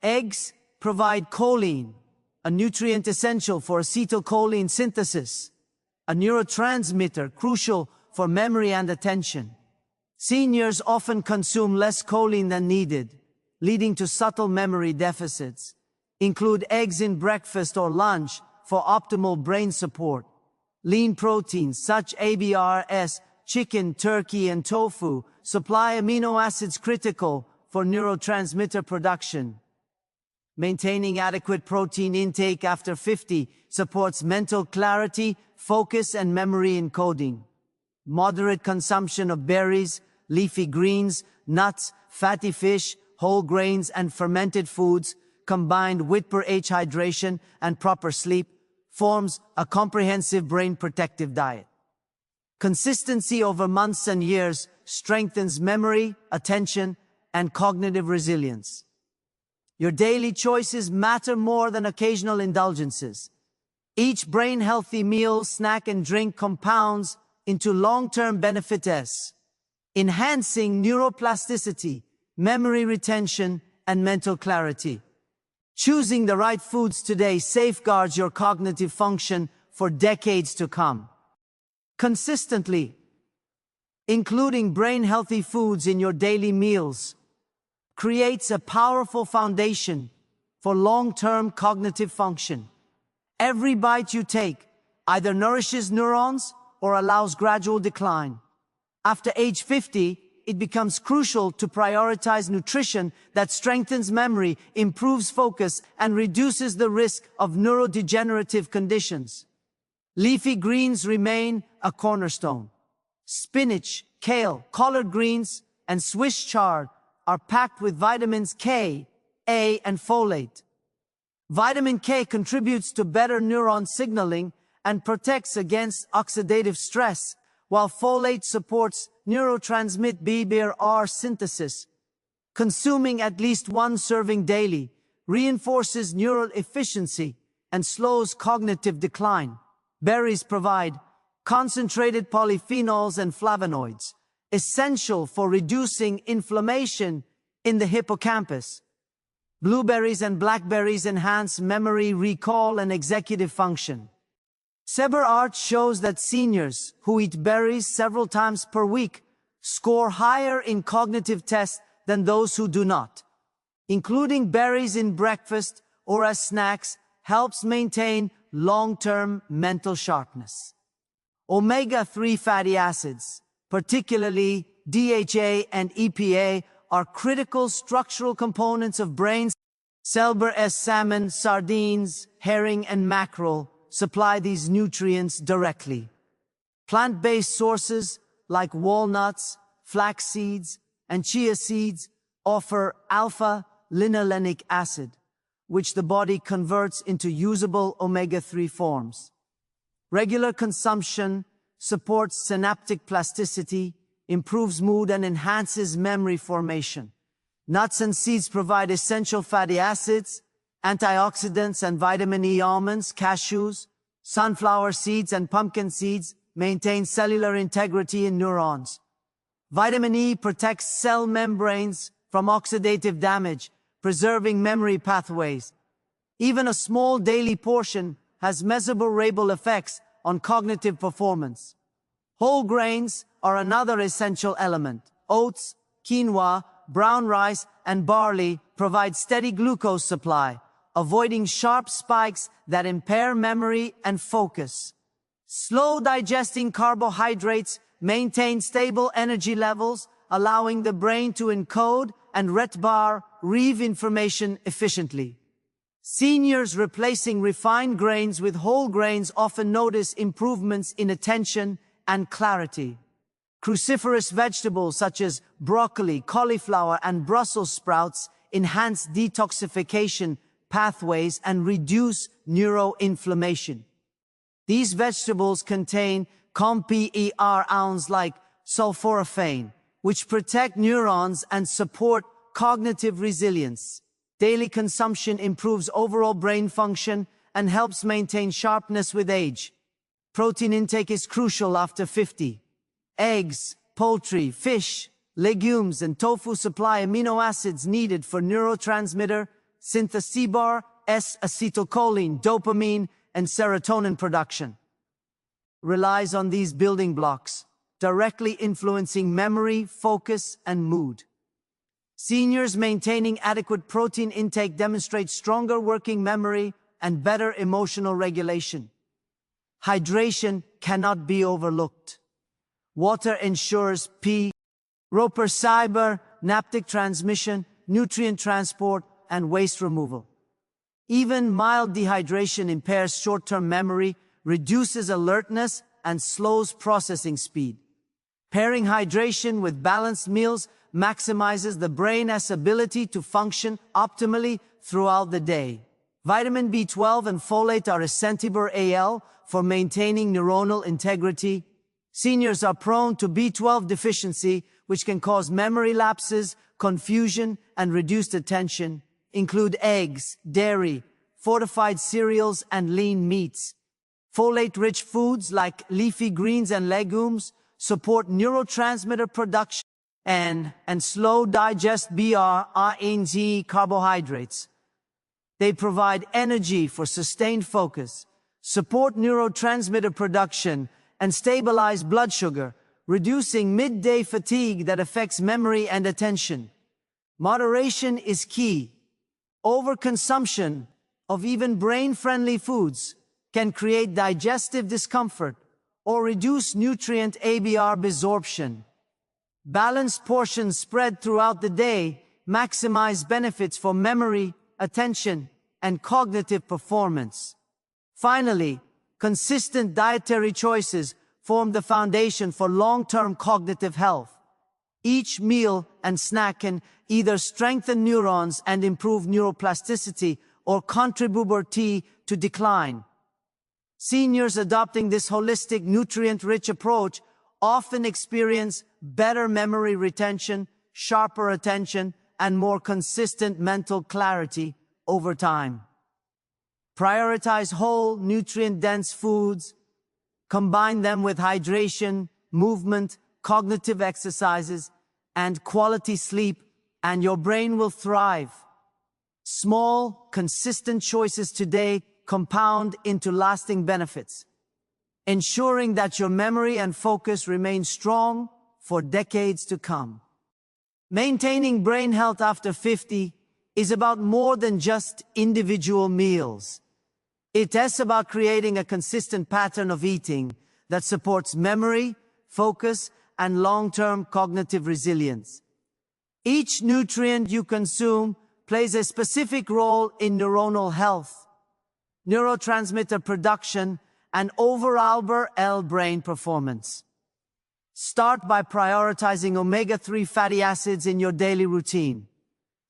Eggs provide choline, a nutrient essential for acetylcholine synthesis, a neurotransmitter crucial for memory and attention. Seniors often consume less choline than needed, leading to subtle memory deficits. Include eggs in breakfast or lunch for optimal brain support. Lean proteins such as chicken, turkey, and tofu supply amino acids critical for neurotransmitter production. Maintaining adequate protein intake after 50 supports mental clarity, focus, and memory encoding. Moderate consumption of berries, leafy greens, nuts, fatty fish, whole grains, and fermented foods, combined with hydration and proper sleep, forms a comprehensive brain protective diet. Consistency over months and years strengthens memory, attention, and cognitive resilience. Your daily choices matter more than occasional indulgences. Each brain-healthy meal, snack, and drink compounds into long-term benefits, enhancing neuroplasticity, memory retention, and mental clarity. Choosing the right foods today safeguards your cognitive function for decades to come. Consistently including brain-healthy foods in your daily meals creates a powerful foundation for long-term cognitive function. Every bite you take either nourishes neurons or allows gradual decline. After age 50, it becomes crucial to prioritize nutrition that strengthens memory, improves focus, and reduces the risk of neurodegenerative conditions. Leafy greens remain a cornerstone. Spinach, kale, collard greens, and Swiss chard are packed with vitamins K, A, and folate. Vitamin K contributes to better neuron signaling and protects against oxidative stress, while folate supports neurotransmitter synthesis. Consuming at least one serving daily reinforces neural efficiency and slows cognitive decline. Berries provide concentrated polyphenols and flavonoids, essential for reducing inflammation in the hippocampus. Blueberries and blackberries enhance memory, recall, and executive function. Research shows that seniors who eat berries several times per week score higher in cognitive tests than those who do not. Including berries in breakfast or as snacks helps maintain long-term mental sharpness. Omega-3 fatty acids, particularly DHA and EPA, are critical structural components of brain cells. As salmon, sardines, herring, and mackerel supply these nutrients directly. Plant-based sources like walnuts, flax seeds, and chia seeds offer alpha-linolenic acid, which the body converts into usable omega-3 forms. Regular consumption supports synaptic plasticity, improves mood, and enhances memory formation. Nuts and seeds provide essential fatty acids, antioxidants, and vitamin E. Almonds, cashews, sunflower seeds, and pumpkin seeds maintain cellular integrity in neurons. Vitamin E protects cell membranes from oxidative damage, preserving memory pathways. Even a small daily portion has measurable effects on cognitive performance. Whole grains are another essential element. Oats, quinoa, brown rice, and barley provide steady glucose supply, avoiding sharp spikes that impair memory and focus. Slow digesting carbohydrates maintain stable energy levels, allowing the brain to encode and retrieve information efficiently. Seniors replacing refined grains with whole grains often notice improvements in attention and clarity. Cruciferous vegetables such as broccoli, cauliflower, and Brussels sprouts enhance detoxification pathways and reduce neuroinflammation. These vegetables contain compounds like sulforaphane, which protect neurons and support cognitive resilience. Daily consumption improves overall brain function and helps maintain sharpness with age. Protein intake is crucial after 50. Eggs, poultry, fish, legumes, and tofu supply amino acids needed for neurotransmitter synthesis, acetylcholine, dopamine, and serotonin production. Relies on these building blocks, directly influencing memory, focus, and mood. Seniors maintaining adequate protein intake demonstrate stronger working memory and better emotional regulation. Hydration cannot be overlooked. Water ensures proper fiber, synaptic transmission, nutrient transport, and waste removal. Even mild dehydration impairs short-term memory, reduces alertness, and slows processing speed. Pairing hydration with balanced meals maximizes the brain's ability to function optimally throughout the day. Vitamin B12 and folate are essential for maintaining neuronal integrity. Seniors are prone to B12 deficiency, which can cause memory lapses, confusion, and reduced attention. Include eggs, dairy, fortified cereals, and lean meats. Folate-rich foods like leafy greens and legumes support neurotransmitter production and slow digest BRNG carbohydrates. They provide energy for sustained focus, support neurotransmitter production, and stabilize blood sugar, reducing midday fatigue that affects memory and attention. Moderation is key. Overconsumption of even brain-friendly foods can create digestive discomfort or reduce nutrient absorption. Balanced portions spread throughout the day maximize benefits for memory, attention, and cognitive performance. Finally, consistent dietary choices form the foundation for long-term cognitive health. Each meal and snack can either strengthen neurons and improve neuroplasticity or contribute to decline. Seniors adopting this holistic, nutrient-rich approach often experience better memory retention, sharper attention, and more consistent mental clarity over time. Prioritize whole, nutrient-dense foods. Combine them with hydration, movement, cognitive exercises, and quality sleep, and your brain will thrive. Small, consistent choices today compound into lasting benefits, ensuring that your memory and focus remain strong for decades to come. Maintaining brain health after 50 is about more than just individual meals. It tests about creating a consistent pattern of eating that supports memory, focus, and long-term cognitive resilience. Each nutrient you consume plays a specific role in neuronal health, neurotransmitter production, and overall brain performance. Start by prioritizing omega-3 fatty acids in your daily routine.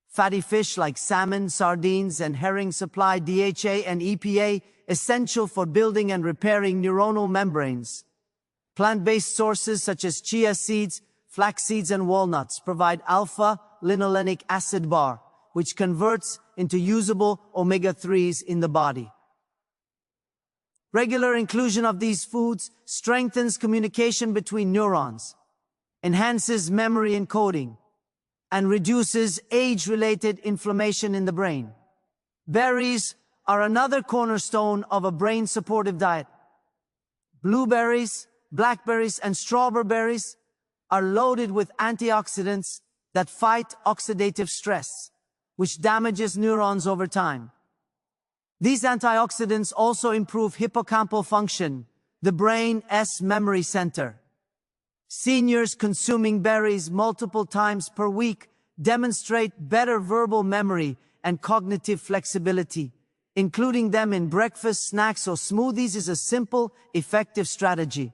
Fatty fish like salmon, sardines, and herring supply DHA and EPA, essential for building and repairing neuronal membranes. Plant-based sources such as chia seeds, flax seeds, and walnuts provide alpha-linolenic acid bar, which converts into usable omega-3s in the body. Regular inclusion of these foods strengthens communication between neurons, enhances memory encoding, and reduces age-related inflammation in the brain. Berries are another cornerstone of a brain-supportive diet. Blueberries, blackberries, and strawberry berries are loaded with antioxidants that fight oxidative stress, which damages neurons over time. These antioxidants also improve hippocampal function, the brain's memory center. Seniors consuming berries multiple times per week demonstrate better verbal memory and cognitive flexibility. Including them in breakfast, snacks, or smoothies is a simple, effective strategy.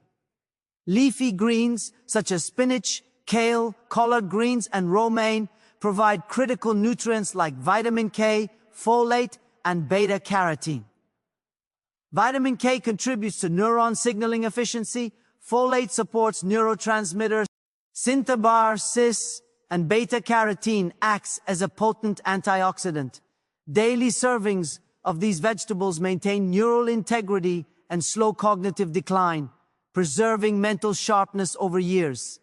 Leafy greens, such as spinach, kale, collard greens, and romaine, provide critical nutrients like vitamin K, folate, and beta-carotene. Vitamin K contributes to neuron signaling efficiency, folate supports neurotransmitters, synthebar, cis, and beta-carotene acts as a potent antioxidant. Daily servings of these vegetables maintain neural integrity and slow cognitive decline, preserving mental sharpness over years.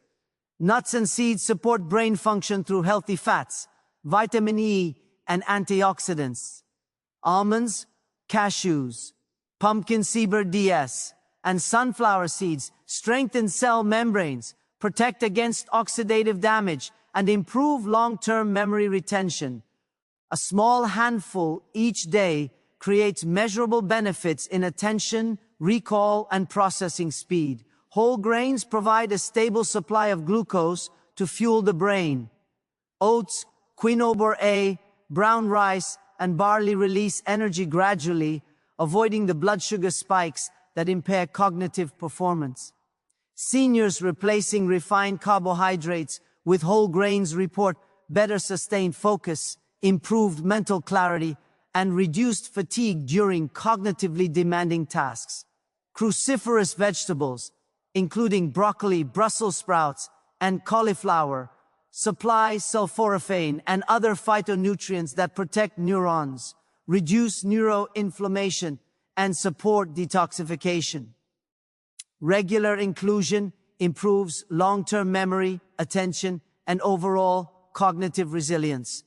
Nuts and seeds support brain function through healthy fats, vitamin E, and antioxidants. Almonds, cashews, pumpkin seed DS, and sunflower seeds strengthen cell membranes, protect against oxidative damage, and improve long-term memory retention. A small handful each day creates measurable benefits in attention, recall, and processing speed. Whole grains provide a stable supply of glucose to fuel the brain. Oats, quinoa, brown rice, and barley release energy gradually, avoiding the blood sugar spikes that impair cognitive performance. Seniors replacing refined carbohydrates with whole grains report better sustained focus, improved mental clarity, and reduced fatigue during cognitively demanding tasks. Cruciferous vegetables, including broccoli, Brussels sprouts, and cauliflower, supply sulforaphane and other phytonutrients that protect neurons, reduce neuroinflammation, and support detoxification. Regular inclusion improves long-term memory, attention, and overall cognitive resilience.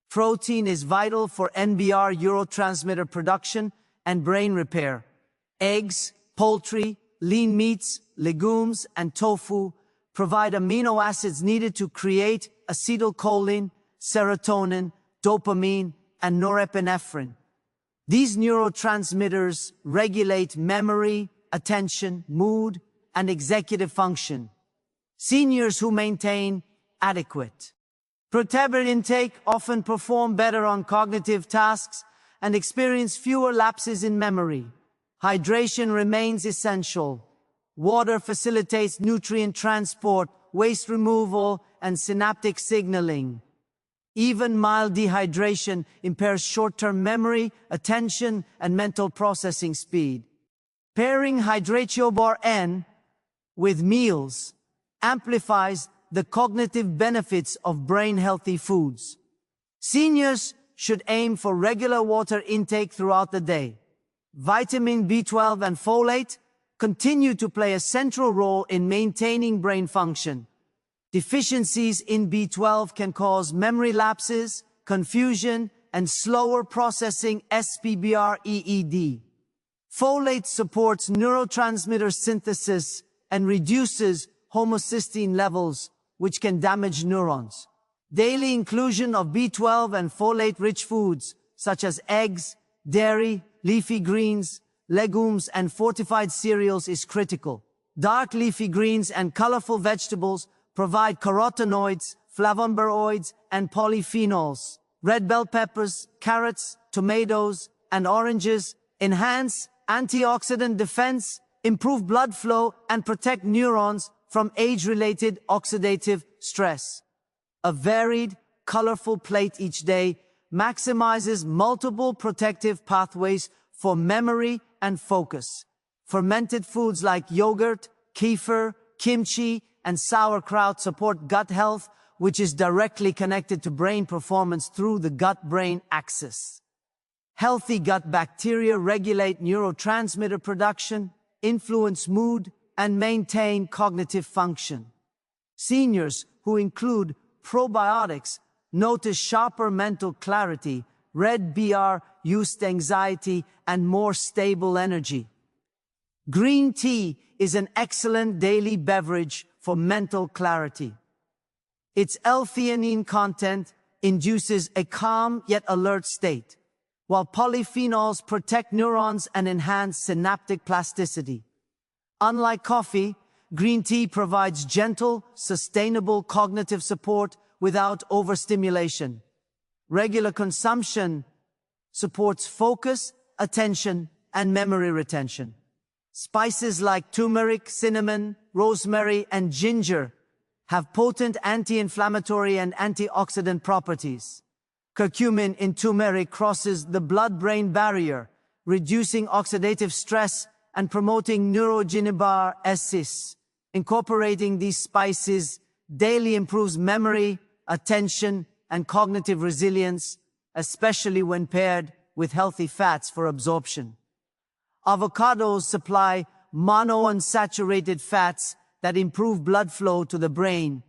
Protein is vital for NBR neurotransmitter production and brain repair. Eggs, poultry, lean meats, legumes, and tofu provide amino acids needed to create acetylcholine, serotonin, dopamine, and norepinephrine. These neurotransmitters regulate memory, attention, mood, and executive function. Seniors who maintain adequate protein intake often perform better on cognitive tasks and experience fewer lapses in memory. Hydration remains essential. Water facilitates nutrient transport, waste removal, and synaptic signaling. Even mild dehydration impairs short-term memory, attention, and mental processing speed. Pairing Hydratio-N with meals amplifies the cognitive benefits of brain-healthy foods. Seniors should aim for regular water intake throughout the day. Vitamin B12 and folate continue to play a central role in maintaining brain function. Deficiencies in B12 can cause memory lapses, confusion, and slower processing SPBR-EED. Folate supports neurotransmitter synthesis and reduces homocysteine levels, which can damage neurons. Daily inclusion of B12 and folate-rich foods, such as eggs, dairy, leafy greens, legumes, and fortified cereals is critical. Dark leafy greens and colorful vegetables provide carotenoids, flavonoids, and polyphenols. Red bell peppers, carrots, tomatoes, and oranges enhance antioxidant defense, improve blood flow, and protect neurons from age-related oxidative stress. A varied, colorful plate each day maximizes multiple protective pathways for memory and focus. Fermented foods like yogurt, kefir, kimchi, and sauerkraut support gut health, which is directly connected to brain performance through the gut-brain axis. Healthy gut bacteria regulate neurotransmitter production, influence mood, and maintain cognitive function. Seniors who include probiotics notice sharper mental clarity, red reduced anxiety, and more stable energy. Green tea is an excellent daily beverage for mental clarity. Its L-theanine content induces a calm yet alert state, while polyphenols protect neurons and enhance synaptic plasticity. Unlike coffee, green tea provides gentle, sustainable cognitive support without overstimulation. Regular consumption supports focus, attention, and memory retention. Spices like turmeric, cinnamon, rosemary, and ginger have potent anti-inflammatory and antioxidant properties. Curcumin in turmeric crosses the blood-brain barrier, reducing oxidative stress and promoting neurogenesis. Incorporating these spices daily improves memory, attention, and cognitive resilience, especially when paired with healthy fats for absorption. Avocados supply monounsaturated fats that improve blood flow to the brain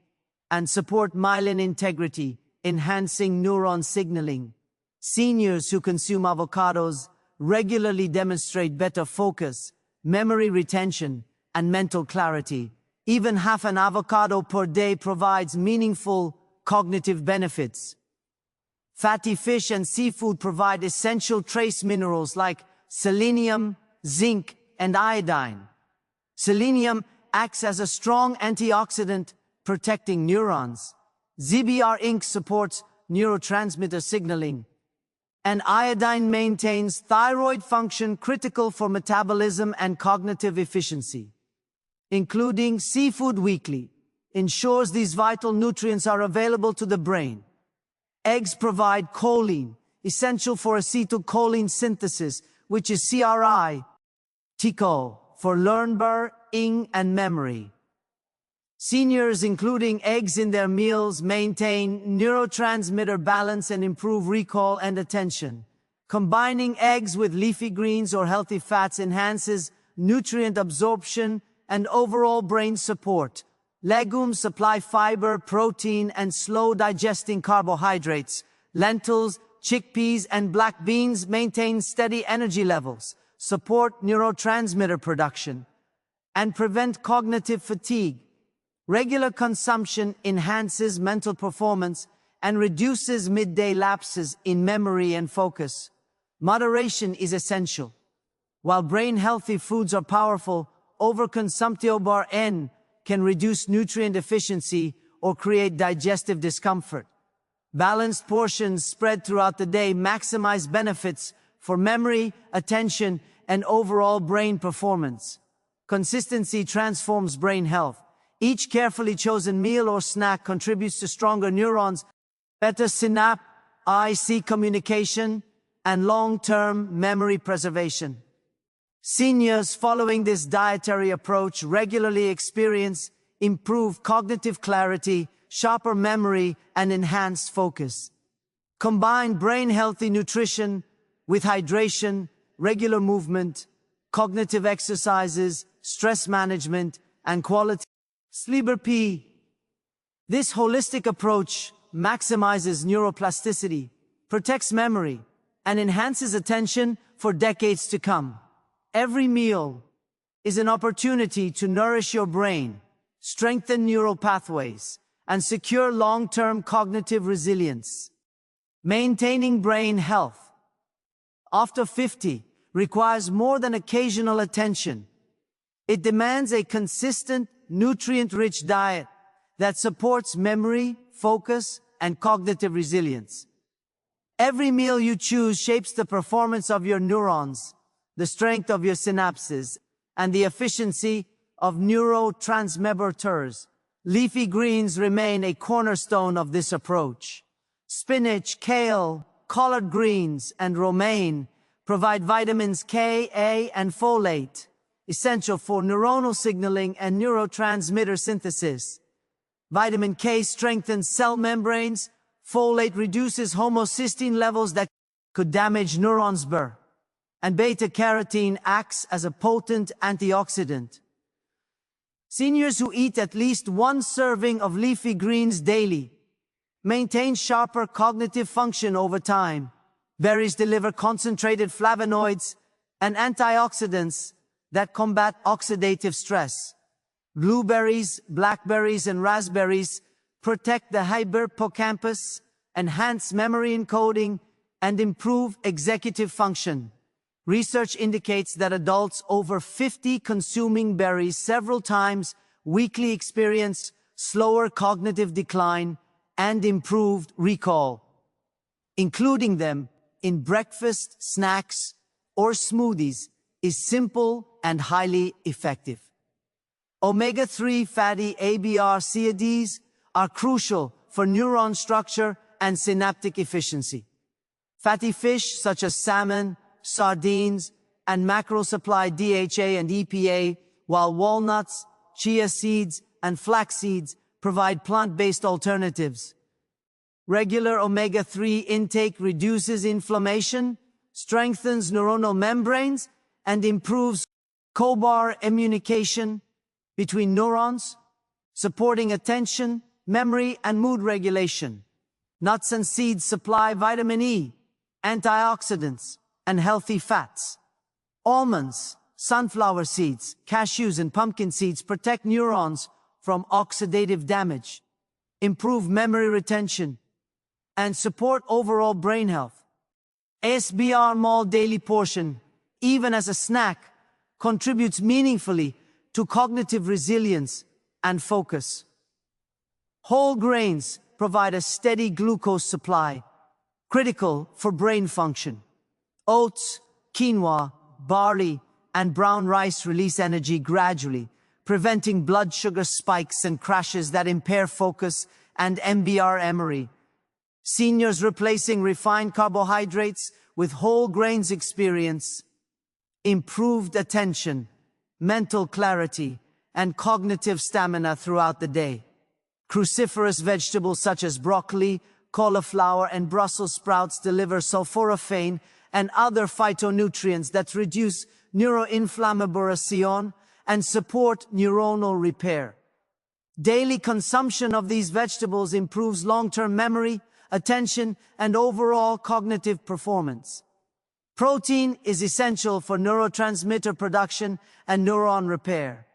and support myelin integrity, enhancing neuron signaling. Seniors who consume avocados regularly demonstrate better focus, memory retention, and mental clarity. Even half an avocado per day provides meaningful cognitive benefits. Fatty fish and seafood provide essential trace minerals like selenium, zinc, and iodine. Selenium acts as a strong antioxidant, protecting neurons. ZBR ink supports neurotransmitter signaling. And iodine maintains thyroid function critical for metabolism and cognitive efficiency. Including seafood weekly ensures these vital nutrients are available to the brain. Eggs provide choline, essential for acetylcholine synthesis, which is critical for learning and memory. Seniors including eggs in their meals maintain neurotransmitter balance and improve recall and attention. Combining eggs with leafy greens or healthy fats enhances nutrient absorption and overall brain support. Legumes supply fiber, protein, and slow-digesting carbohydrates. Lentils, chickpeas, and black beans maintain steady energy levels, support neurotransmitter production, and prevent cognitive fatigue. Regular consumption enhances mental performance and reduces midday lapses in memory and focus. Moderation is essential. While brain-healthy foods are powerful, overconsumption can reduce nutrient efficiency or create digestive discomfort. Balanced portions spread throughout the day maximize benefits for memory, attention, and overall brain performance. Consistency transforms brain health. Each carefully chosen meal or snack contributes to stronger neurons, better synaptic communication, and long-term memory preservation. Seniors following this dietary approach regularly experience improved cognitive clarity, sharper memory, and enhanced focus. Combine brain-healthy nutrition with hydration, regular movement, cognitive exercises, stress management, and quality sleep. This holistic approach maximizes neuroplasticity, protects memory, and enhances attention for decades to come. Every meal is an opportunity to nourish your brain, strengthen neural pathways, and secure long-term cognitive resilience. Maintaining brain health. After 50, requires more than occasional attention. It demands a consistent, nutrient-rich diet that supports memory, focus, and cognitive resilience. Every meal you choose shapes the performance of your neurons, the strength of your synapses, and the efficiency of neurotransmitters. Leafy greens remain a cornerstone of this approach. Spinach, kale, collard greens, and romaine provide vitamins K, A, and folate, essential for neuronal signaling and neurotransmitter synthesis. Vitamin K strengthens cell membranes, folate reduces homocysteine levels that could damage neurons, and beta-carotene acts as a potent antioxidant. Seniors who eat at least one serving of leafy greens daily maintain sharper cognitive function over time. Berries deliver concentrated flavonoids and antioxidants that combat oxidative stress. Blueberries, blackberries, and raspberries protect the hippocampus, enhance memory encoding, and improve executive function. Research indicates that adults over 50 consuming berries several times weekly experience slower cognitive decline and improved recall. Including them in breakfast, snacks, or smoothies is simple and highly effective. Omega-3 fatty acids are crucial for neuron structure and synaptic efficiency. Fatty fish such as salmon, sardines, and mackerel supply DHA and EPA, while walnuts, chia seeds, and flax seeds provide plant-based alternatives. Regular omega-3 intake reduces inflammation, strengthens neuronal membranes, and improves communication between neurons, supporting attention, memory, and mood regulation. Nuts and seeds supply vitamin E, antioxidants, and healthy fats. Almonds, sunflower seeds, cashews, and pumpkin seeds protect neurons from oxidative damage, improve memory retention, and support overall brain health. SBR small daily portion, even as a snack, contributes meaningfully to cognitive resilience and focus. Whole grains provide a steady glucose supply, critical for brain function. Oats, quinoa, barley, and brown rice release energy gradually, preventing blood sugar spikes and crashes that impair focus and MBR memory. Seniors replacing refined carbohydrates with whole grains experience improved attention, mental clarity, and cognitive stamina throughout the day. Cruciferous vegetables such as broccoli, cauliflower, and Brussels sprouts deliver sulforaphane and other phytonutrients that reduce neuroinflammation and support neuronal repair. Daily consumption of these vegetables improves long-term memory, attention, and overall cognitive performance. Protein is essential for neurotransmitter production and neuron repair.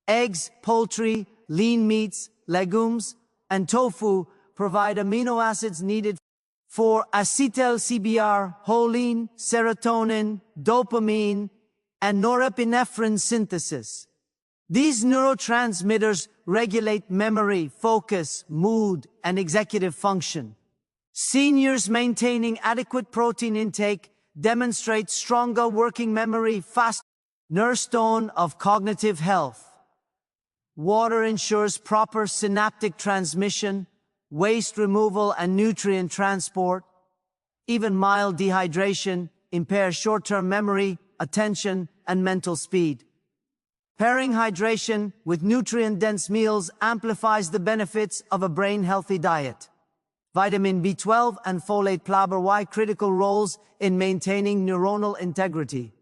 Eggs, poultry, lean meats, legumes, and tofu provide amino acids needed for acetylcholine, choline, serotonin, dopamine, and norepinephrine synthesis. These neurotransmitters regulate memory, focus, mood, and executive function. Seniors maintaining adequate protein intake demonstrate stronger working memory, fast cornerstone of cognitive health. Water ensures proper synaptic transmission, waste removal, and nutrient transport. Even mild dehydration impairs short-term memory, attention, and mental speed. Pairing hydration with nutrient-dense meals amplifies the benefits of a brain-healthy diet. Vitamin B12 and folate play critical roles in maintaining neuronal integrity.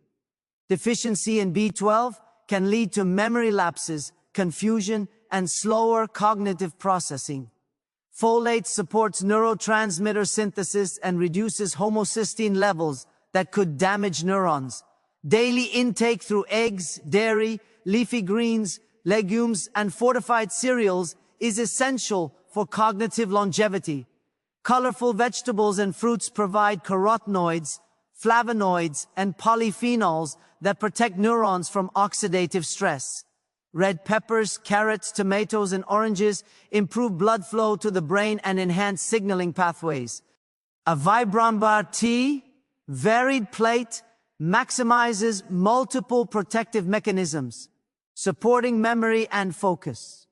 Deficiency in B12 can lead to memory lapses, confusion, and slower cognitive processing. Folate supports neurotransmitter synthesis and reduces homocysteine levels that could damage neurons. Daily intake through eggs, dairy, leafy greens, legumes, and fortified cereals is essential for cognitive longevity. Colorful vegetables and fruits provide carotenoids, flavonoids, and polyphenols that protect neurons from oxidative stress. Red peppers, carrots, tomatoes, and oranges improve blood flow to the brain and enhance signaling pathways. A Vibrambar tea, varied plate, maximizes multiple protective mechanisms, supporting memory and focus.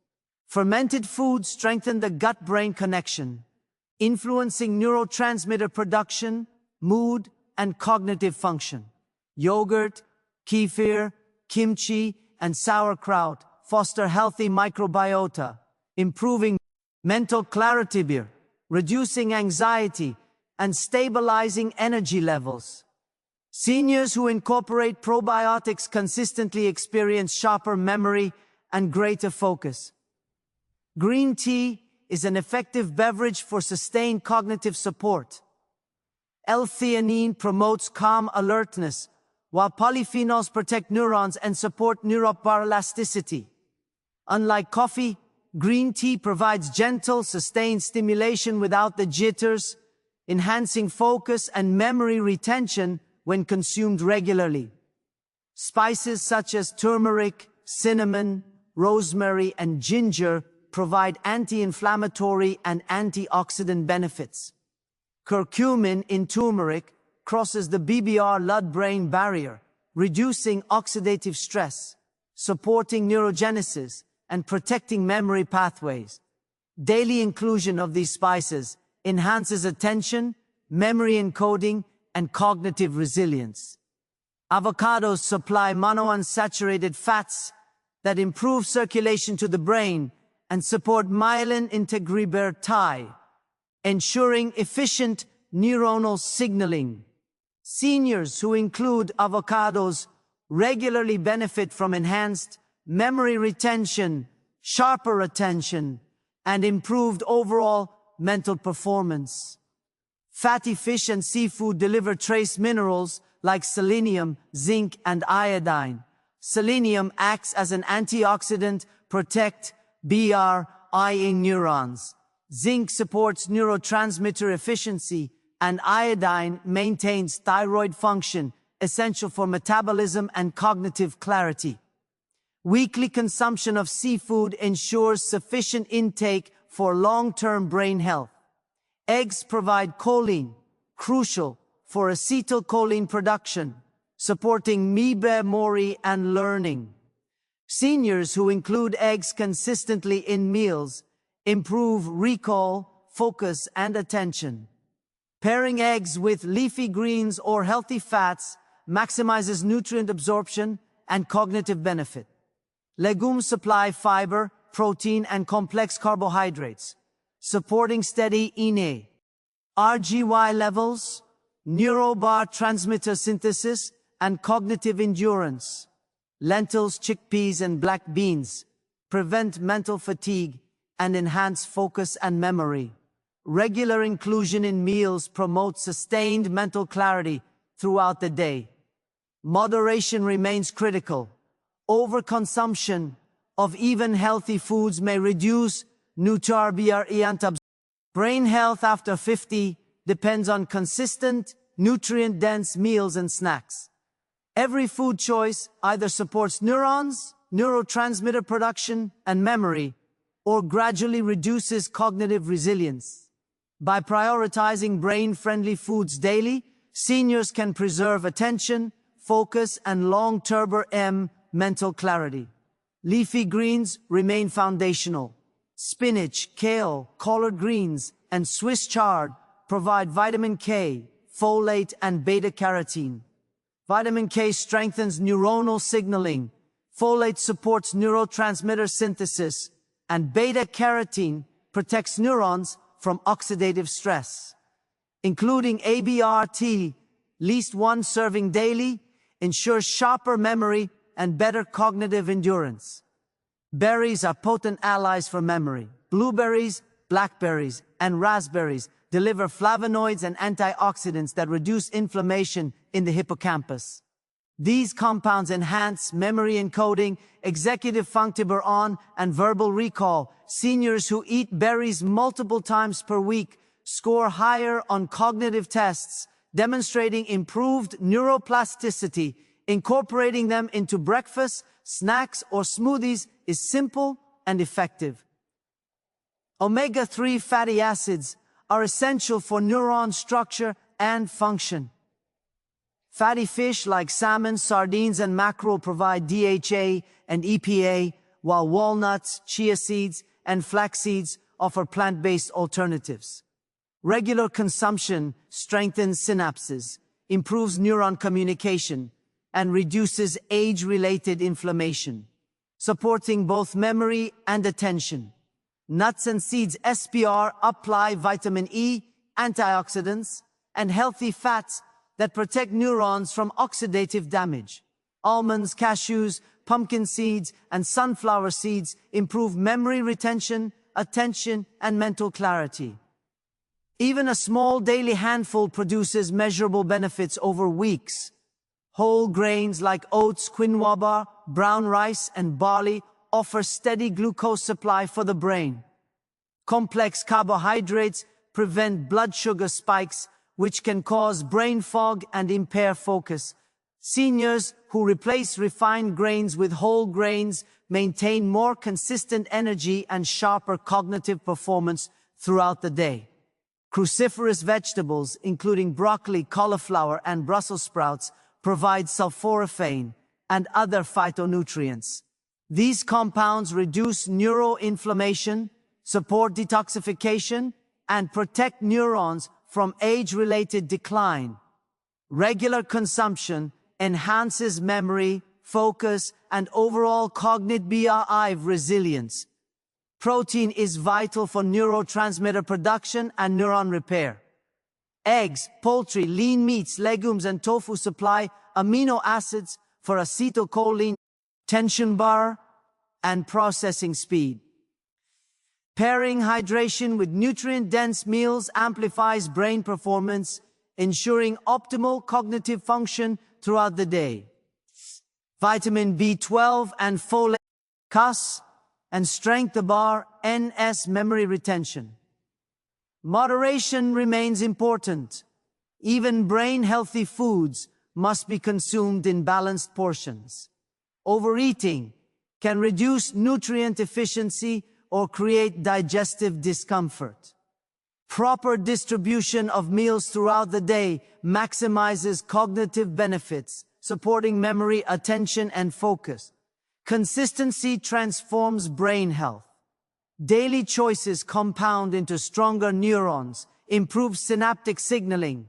Fermented foods strengthen the gut-brain connection, influencing neurotransmitter production, mood, and cognitive function. Yogurt, kefir, kimchi, and sauerkraut foster healthy microbiota, improving mental clarity, reducing anxiety, and stabilizing energy levels. Seniors who incorporate probiotics consistently experience sharper memory and greater focus. Green tea is an effective beverage for sustained cognitive support. L-theanine promotes calm alertness, while polyphenols protect neurons and support neuroplasticity. Unlike coffee, green tea provides gentle, sustained stimulation without the jitters, enhancing focus and memory retention when consumed regularly. Spices such as turmeric, cinnamon, rosemary, and ginger provide anti-inflammatory and antioxidant benefits. Curcumin in turmeric crosses the blood-brain barrier, reducing oxidative stress, supporting neurogenesis, and protecting memory pathways. Daily inclusion of these spices enhances attention, memory encoding, and cognitive resilience. Avocados supply monounsaturated fats that improve circulation to the brain and support myelin integrity, ensuring efficient neuronal signaling. Seniors who include avocados regularly benefit from enhanced memory retention, sharper attention, and improved overall mental performance. Fatty fish and seafood deliver trace minerals like selenium, zinc, and iodine. Selenium acts as an antioxidant, protect brain neurons. Zinc supports neurotransmitter efficiency, and iodine maintains thyroid function, essential for metabolism and cognitive clarity. Weekly consumption of seafood ensures sufficient intake for long-term brain health. Eggs provide choline, crucial for acetylcholine production, supporting memory and learning. Seniors who include eggs consistently in meals improve recall, focus, and attention. Pairing eggs with leafy greens or healthy fats maximizes nutrient absorption and cognitive benefit. Legumes supply fiber, protein, and complex carbohydrates, supporting steady RGY levels, neurotransmitter synthesis, and cognitive endurance. Lentils, chickpeas, and black beans prevent mental fatigue and enhance focus and memory. Regular inclusion in meals promotes sustained mental clarity throughout the day. Moderation remains critical. Overconsumption of even healthy foods may reduce nutrient. Brain health after 50 depends on consistent, nutrient-dense meals and snacks. Every food choice either supports neurons, neurotransmitter production, and memory, or gradually reduces cognitive resilience. By prioritizing brain-friendly foods daily, seniors can preserve attention, focus, and long-term mental clarity. Leafy greens remain foundational. Spinach, kale, collard greens, and Swiss chard provide vitamin K, folate, and beta-carotene. Vitamin K strengthens neuronal signaling, folate supports neurotransmitter synthesis, and beta-carotene protects neurons from oxidative stress. Including ABRT, least one serving daily, ensures sharper memory and better cognitive endurance. Berries are potent allies for memory. Blueberries, blackberries, and raspberries deliver flavonoids and antioxidants that reduce inflammation in the hippocampus. These compounds enhance memory encoding, executive function, and verbal recall. Seniors who eat berries multiple times per week score higher on cognitive tests, demonstrating improved neuroplasticity. Incorporating them into breakfast, snacks, or smoothies is simple and effective. Omega-3 fatty acids are essential for neuron structure and function. Fatty fish like salmon, sardines, and mackerel provide DHA and EPA, while walnuts, chia seeds, and flax seeds offer plant-based alternatives. Regular consumption strengthens synapses, improves neuron communication, and reduces age-related inflammation, supporting both memory and attention. Nuts and seeds SPR apply vitamin E, antioxidants, and healthy fats that protect neurons from oxidative damage. Almonds, cashews, pumpkin seeds, and sunflower seeds improve memory retention, attention, and mental clarity. Even a small daily handful produces measurable benefits over weeks. Whole grains like oats, quinoa bar, brown rice, and barley offer steady glucose supply for the brain. Complex carbohydrates prevent blood sugar spikes, which can cause brain fog and impair focus. Seniors who replace refined grains with whole grains maintain more consistent energy and sharper cognitive performance throughout the day. Cruciferous vegetables, including broccoli, cauliflower, and Brussels sprouts, provide sulforaphane and other phytonutrients. These compounds reduce neuroinflammation, support detoxification, and protect neurons from age-related decline. Regular consumption enhances memory, focus, and overall cognitive resilience. Protein is vital for neurotransmitter production and neuron repair. Eggs, poultry, lean meats, legumes, and tofu supply amino acids for acetylcholine, tension bar, and processing speed. Pairing hydration with nutrient-dense meals amplifies brain performance, ensuring optimal cognitive function throughout the day. Vitamin B12 and folate, Cas, and strength bar, NS memory retention. Moderation remains important. Even brain-healthy foods must be consumed in balanced portions. Overeating can reduce nutrient efficiency or create digestive discomfort. Proper distribution of meals throughout the day maximizes cognitive benefits, supporting memory, attention, and focus. Consistency transforms brain health. Daily choices compound into stronger neurons, improved synaptic signaling,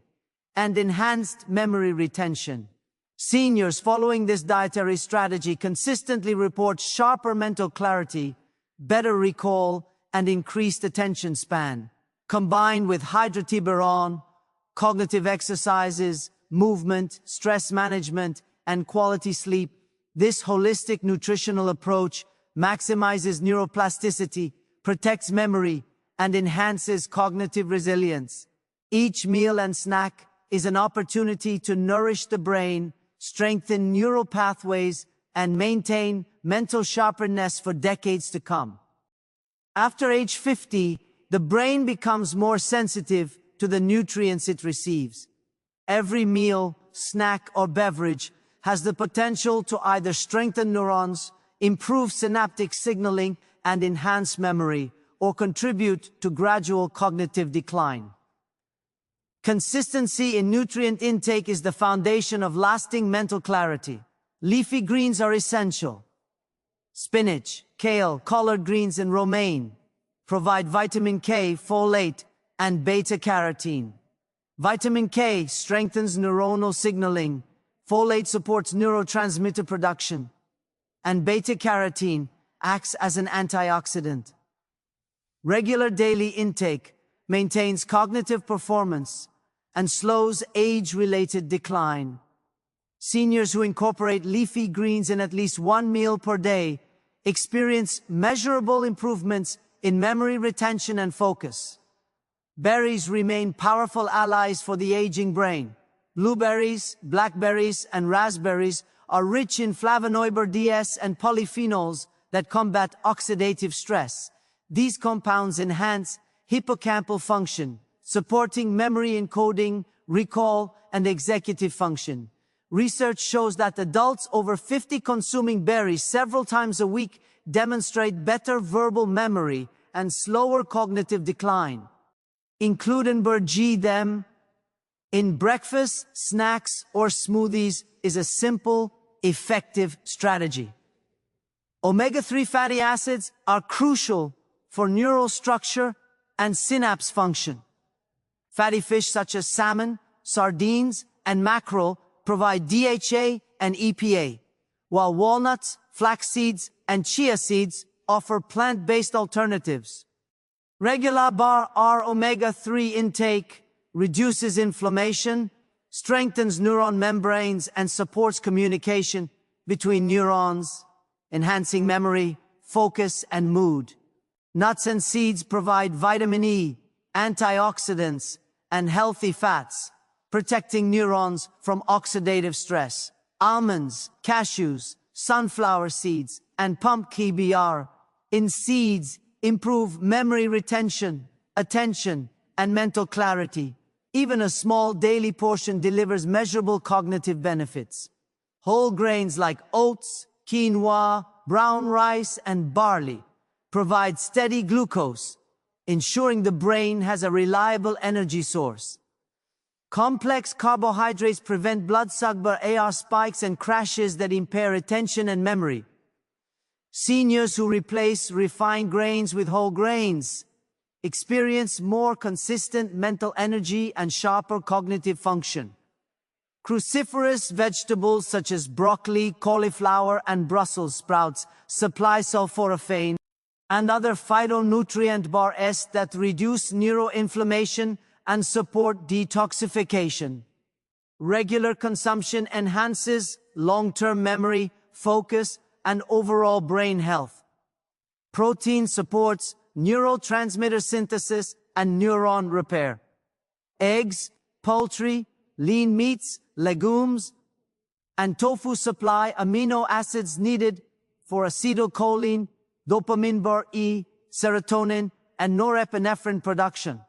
and enhanced memory retention. Seniors following this dietary strategy consistently report sharper mental clarity, better recall, and increased attention span. Combined with hydrotiburon, cognitive exercises, movement, stress management, and quality sleep, this holistic nutritional approach maximizes neuroplasticity, protects memory, and enhances cognitive resilience. Each meal and snack is an opportunity to nourish the brain, strengthen neural pathways, and maintain mental sharpness for decades to come. After age 50, the brain becomes more sensitive to the nutrients it receives. Every meal, snack, or beverage has the potential to either strengthen neurons, improve synaptic signaling, and enhance memory, or contribute to gradual cognitive decline. Consistency in nutrient intake is the foundation of lasting mental clarity. Leafy greens are essential. Spinach, kale, collard greens, and romaine provide vitamin K, folate, and beta-carotene. Vitamin K strengthens neuronal signaling, folate supports neurotransmitter production, and beta-carotene acts as an antioxidant. Regular daily intake maintains cognitive performance and slows age-related decline. Seniors who incorporate leafy greens in at least one meal per day experience measurable improvements in memory retention and focus. Berries remain powerful allies for the aging brain. Blueberries, blackberries, and raspberries are rich in flavonoid DS and polyphenols that combat oxidative stress. These compounds enhance hippocampal function, supporting memory encoding, recall, and executive function. Research shows that adults over 50 consuming berries several times a week demonstrate better verbal memory and slower cognitive decline. Include them in breakfast, snacks, or smoothies is a simple, effective strategy. Omega-3 fatty acids are crucial for neural structure and synapse function. Fatty fish such as salmon, sardines, and mackerel provide DHA and EPA, while walnuts, flax seeds, and chia seeds offer plant-based alternatives. Regular omega-3 intake reduces inflammation, strengthens neuron membranes, and supports communication between neurons, enhancing memory, focus, and mood. Nuts and seeds provide vitamin E, antioxidants, and healthy fats, protecting neurons from oxidative stress. Almonds, cashews, sunflower seeds, and pumpkin in seeds improve memory retention, attention, and mental clarity. Even a small daily portion delivers measurable cognitive benefits. Whole grains like oats, quinoa, brown rice, and barley provide steady glucose, ensuring the brain has a reliable energy source. Complex carbohydrates prevent blood sugar AR spikes and crashes that impair attention and memory. Seniors who replace refined grains with whole grains experience more consistent mental energy and sharper cognitive function. Cruciferous vegetables such as broccoli, cauliflower, and Brussels sprouts supply sulforaphane and other phytonutrient that reduce neuroinflammation and support detoxification. Regular consumption enhances long-term memory, focus, and overall brain health. Protein supports neurotransmitter synthesis and neuron repair. Eggs, poultry, lean meats, legumes, and tofu supply amino acids needed for acetylcholine, dopamine E, serotonin, and norepinephrine production.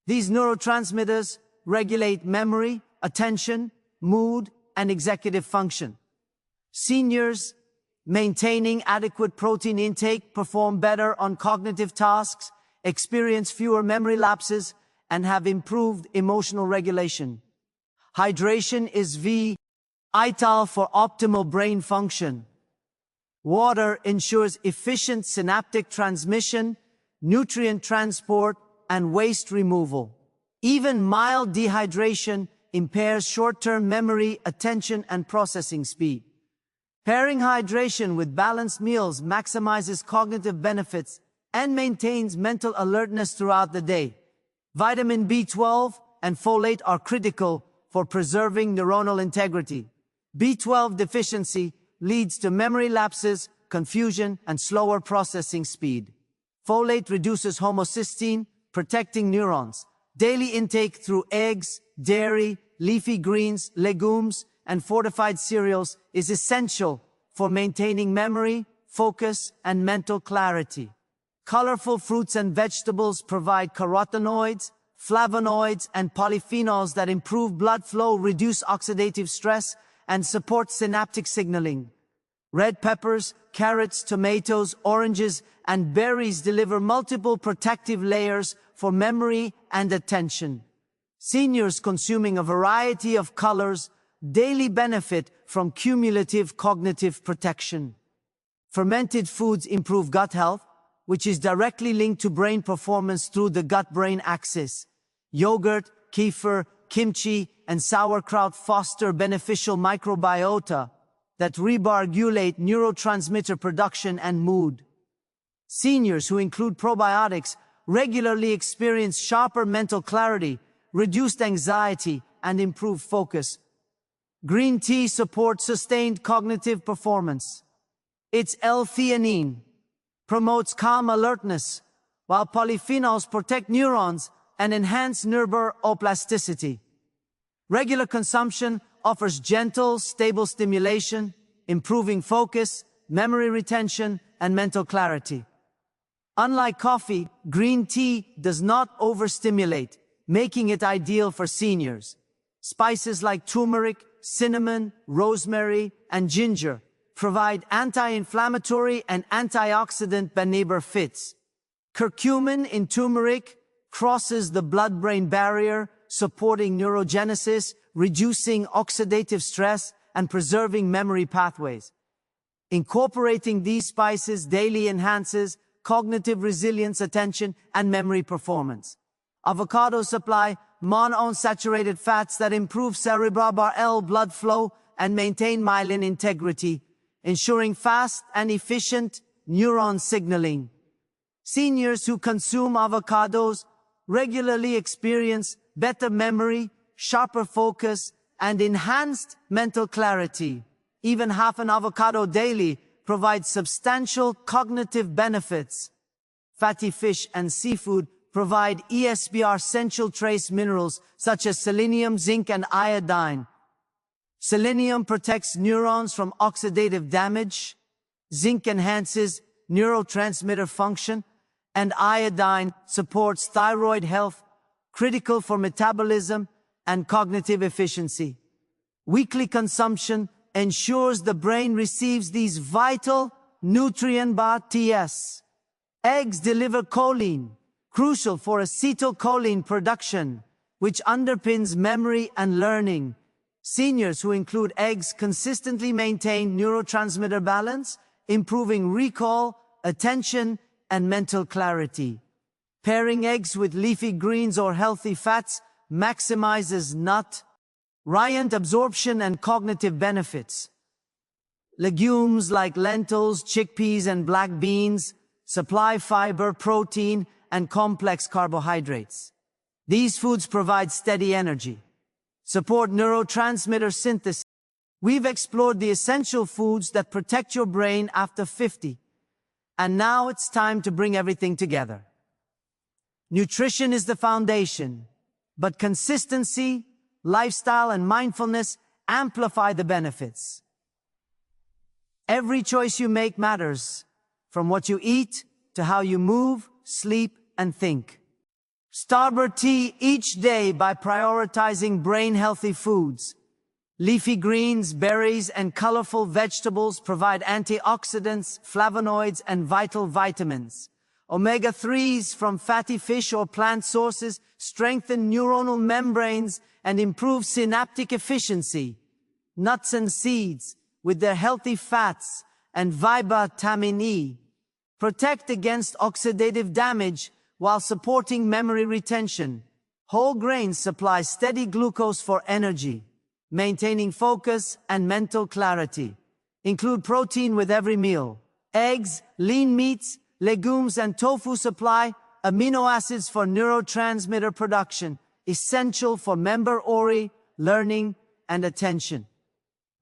These neurotransmitters regulate memory, attention, mood, and executive function. Seniors maintaining adequate protein intake perform better on cognitive tasks, experience fewer memory lapses, and have improved emotional regulation. Hydration is vital for optimal brain function. Water ensures efficient synaptic transmission, nutrient transport, and waste removal. Even mild dehydration impairs short-term memory, attention, and processing speed. Pairing hydration with balanced meals maximizes cognitive benefits and maintains mental alertness throughout the day. Vitamin B12 and folate are critical for preserving neuronal integrity. B12 deficiency leads to memory lapses, confusion, and slower processing speed. Folate reduces homocysteine, protecting neurons. Daily intake through eggs, dairy, leafy greens, legumes, and fortified cereals is essential for maintaining memory, focus, and mental clarity. Colorful fruits and vegetables provide carotenoids, flavonoids, and polyphenols that improve blood flow, reduce oxidative stress, and support synaptic signaling. Red peppers, carrots, tomatoes, oranges, and berries deliver multiple protective layers for memory and attention. Seniors consuming a variety of colors daily benefit from cumulative cognitive protection. Fermented foods improve gut health, which is directly linked to brain performance through the gut-brain axis. Yogurt, kefir, kimchi, and sauerkraut foster beneficial microbiota that regulate neurotransmitter production and mood. Seniors who include probiotics regularly experience sharper mental clarity, reduced anxiety, and improved focus. Green tea supports sustained cognitive performance. Its L-theanine promotes calm alertness, while polyphenols protect neurons and enhance neuroplasticity. Regular consumption offers gentle, stable stimulation, improving focus, memory retention, and mental clarity. Unlike coffee, green tea does not overstimulate, making it ideal for seniors. Spices like turmeric, cinnamon, rosemary, and ginger provide anti-inflammatory and antioxidant benefits. Curcumin in turmeric crosses the blood-brain barrier, supporting neurogenesis, reducing oxidative stress, and preserving memory pathways. Incorporating these spices daily enhances cognitive resilience, attention, and memory performance. Avocados supply monounsaturated fats that improve cerebral blood flow and maintain myelin integrity, ensuring fast and efficient neuron signaling. Seniors who consume avocados regularly experience better memory, sharper focus, and enhanced mental clarity. Even half an avocado daily provides substantial cognitive benefits. Fatty fish and seafood provide essential trace minerals such as selenium, zinc, and iodine. Selenium protects neurons from oxidative damage. Zinc enhances neurotransmitter function, and iodine supports thyroid health, critical for metabolism and cognitive efficiency. Weekly consumption ensures the brain receives these vital nutrients. Eggs deliver choline, crucial for acetylcholine production, which underpins memory and learning. Seniors who include eggs consistently maintain neurotransmitter balance, improving recall, attention, and mental clarity. Pairing eggs with leafy greens or healthy fats maximizes nutrient absorption and cognitive benefits. Legumes like lentils, chickpeas, and black beans supply fiber, protein, and complex carbohydrates. These foods provide steady energy, support neurotransmitter synthesis. We've explored the essential foods that protect your brain after 50. And now it's time to bring everything together. Nutrition is the foundation, but consistency, lifestyle, and mindfulness amplify the benefits. Every choice you make matters, from what you eat to how you move, sleep, and think. Start tea each day by prioritizing brain-healthy foods. Leafy greens, berries, and colorful vegetables provide antioxidants, flavonoids, and vital vitamins. Omega-3s from fatty fish or plant sources strengthen neuronal membranes and improve synaptic efficiency. Nuts and seeds, with their healthy fats and vitamin E, protect against oxidative damage while supporting memory retention. Whole grains supply steady glucose for energy, maintaining focus and mental clarity. Include protein with every meal. Eggs, lean meats, legumes, and tofu supply amino acids for neurotransmitter production, essential for memory, learning, and attention.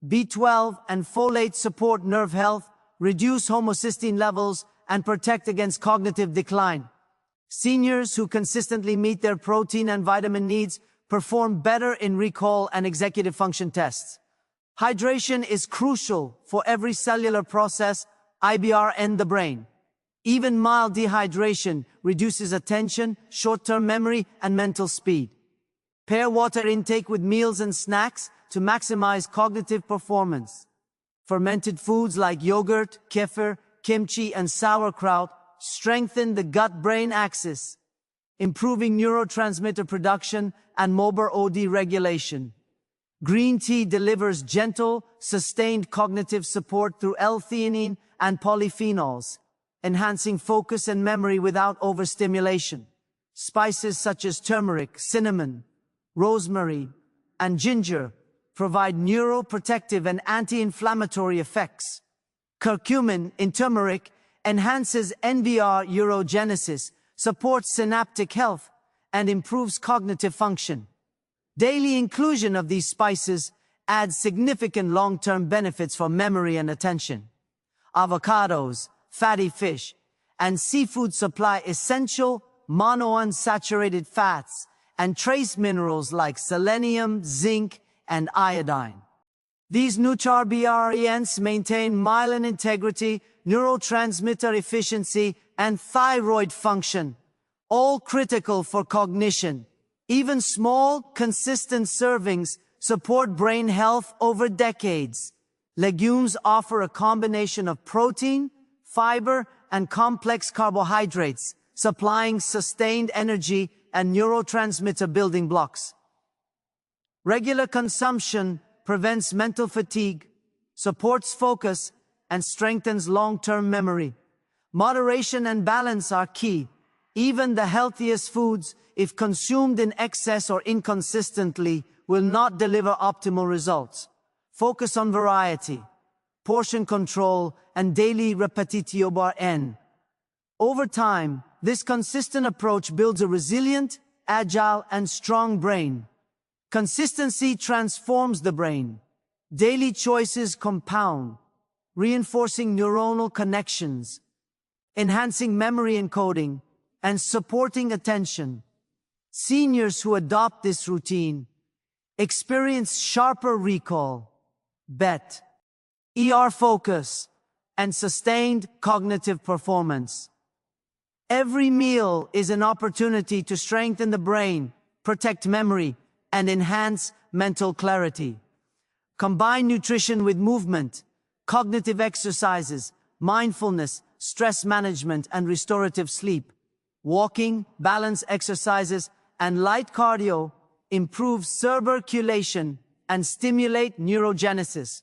B12 and folate support nerve health, reduce homocysteine levels, and protect against cognitive decline. Seniors who consistently meet their protein and vitamin needs perform better in recall and executive function tests. Hydration is crucial for every cellular process, IBR, in the brain. Even mild dehydration reduces attention, short-term memory, and mental speed. Pair water intake with meals and snacks to maximize cognitive performance. Fermented foods like yogurt, kefir, kimchi, and sauerkraut strengthen the gut-brain axis, improving neurotransmitter production and motor regulation. Green tea delivers gentle, sustained cognitive support through L-theanine and polyphenols, enhancing focus and memory without overstimulation. Spices such as turmeric, cinnamon, rosemary, and ginger provide neuroprotective and anti-inflammatory effects. Curcumin in turmeric enhances neurogenesis, supports synaptic health, and improves cognitive function. Daily inclusion of these spices adds significant long-term benefits for memory and attention. Avocados, fatty fish, and seafood supply essential monounsaturated fats and trace minerals like selenium, zinc, and iodine. These nutrients maintain myelin integrity, neurotransmitter efficiency, and thyroid function, all critical for cognition. Even small, consistent servings support brain health over decades. Legumes offer a combination of protein, fiber, and complex carbohydrates, supplying sustained energy and neurotransmitter building blocks. Regular consumption prevents mental fatigue, supports focus, and strengthens long-term memory. Moderation and balance are key. Even the healthiest foods, if consumed in excess or inconsistently, will not deliver optimal results. Focus on variety, portion control, and daily repetitio bar n. Over time, this consistent approach builds a resilient, agile, and strong brain. Consistency transforms the brain. Daily choices compound, reinforcing neuronal connections, enhancing memory encoding, and supporting attention. Seniors who adopt this routine experience sharper recall, better focus, and sustained cognitive performance. Every meal is an opportunity to strengthen the brain, protect memory, and enhance mental clarity. Combine nutrition with movement, cognitive exercises, mindfulness, stress management, and restorative sleep. Walking, balance exercises, and light cardio improve circulation and stimulate neurogenesis.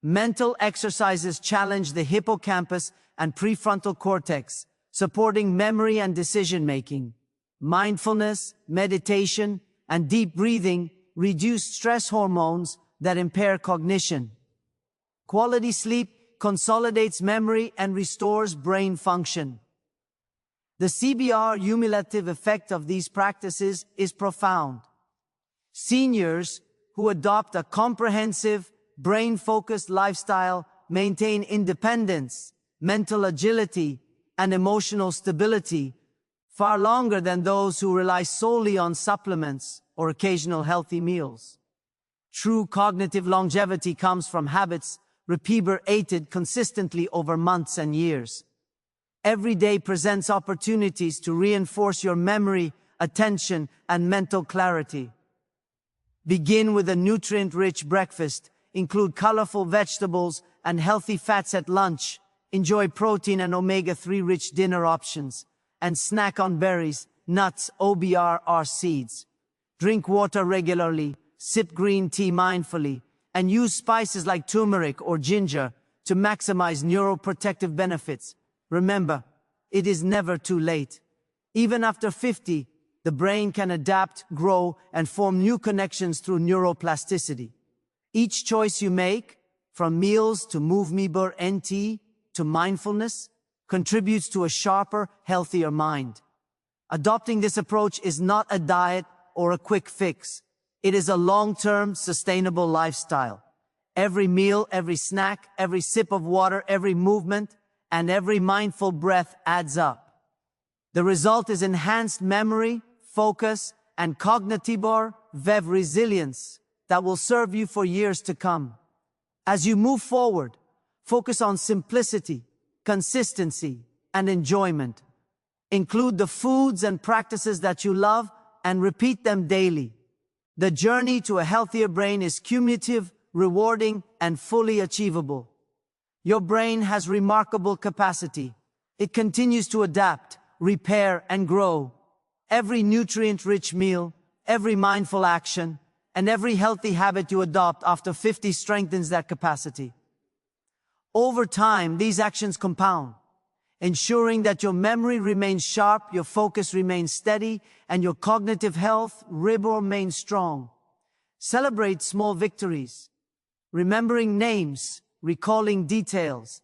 Mental exercises challenge the hippocampus and prefrontal cortex, supporting memory and decision-making. Mindfulness, meditation, and deep breathing reduce stress hormones that impair cognition. Quality sleep consolidates memory and restores brain function. The cumulative effect of these practices is profound. Seniors who adopt a comprehensive, brain-focused lifestyle maintain independence, mental agility, and emotional stability far longer than those who rely solely on supplements or occasional healthy meals. True cognitive longevity comes from habits repeated consistently over months and years. Every day presents opportunities to reinforce your memory, attention, and mental clarity. Begin with a nutrient-rich breakfast. Include colorful vegetables and healthy fats at lunch. Enjoy protein and omega-3 rich dinner options. And snack on berries, nuts, or seeds. Drink water regularly, sip green tea mindfully, and use spices like turmeric or ginger to maximize neuroprotective benefits. Remember, it is never too late. Even after 50, the brain can adapt, grow, and form new connections through neuroplasticity. Each choice you make, from meals to movement NT to mindfulness, contributes to a sharper, healthier mind. Adopting this approach is not a diet or a quick fix. It is a long-term, sustainable lifestyle. Every meal, every snack, every sip of water, every movement, and every mindful breath adds up. The result is enhanced memory, focus, and cognitive resilience that will serve you for years to come. As you move forward, focus on simplicity, consistency, and enjoyment. Include the foods and practices that you love and repeat them daily. The journey to a healthier brain is cumulative, rewarding, and fully achievable. Your brain has remarkable capacity. It continues to adapt, repair, and grow. Every nutrient-rich meal, every mindful action, and every healthy habit you adopt after 50 strengthens that capacity. Over time, these actions compound, ensuring that your memory remains sharp, your focus remains steady, and your cognitive health remains strong. Celebrate small victories, remembering names, recalling details,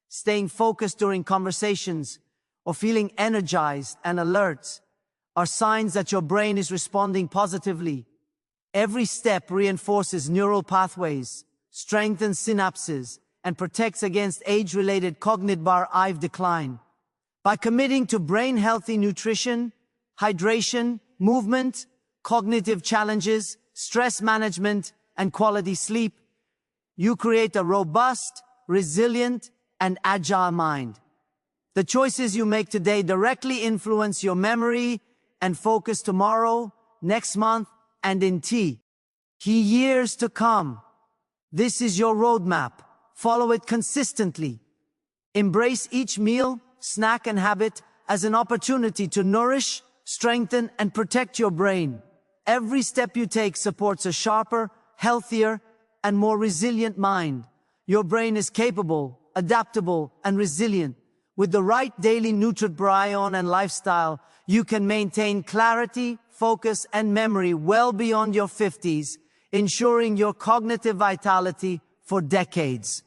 staying focused during conversations, or feeling energized and alert are signs that your brain is responding positively. Every step reinforces neural pathways, strengthens synapses, and protects against age-related cognitive decline. By committing to brain-healthy nutrition, hydration, movement, cognitive challenges, stress management, and quality sleep, you create a robust, resilient, and agile mind. The choices you make today directly influence your memory and focus tomorrow, next month, and in years to come. This is your roadmap. Follow it consistently. Embrace each meal, snack, and habit as an opportunity to nourish, strengthen, and protect your brain. Every step you take supports a sharper, healthier, and more resilient mind. Your brain is capable, adaptable, and resilient. With the right daily nutrient and lifestyle, you can maintain clarity, focus, and memory well beyond your 50s, ensuring your cognitive vitality for decades.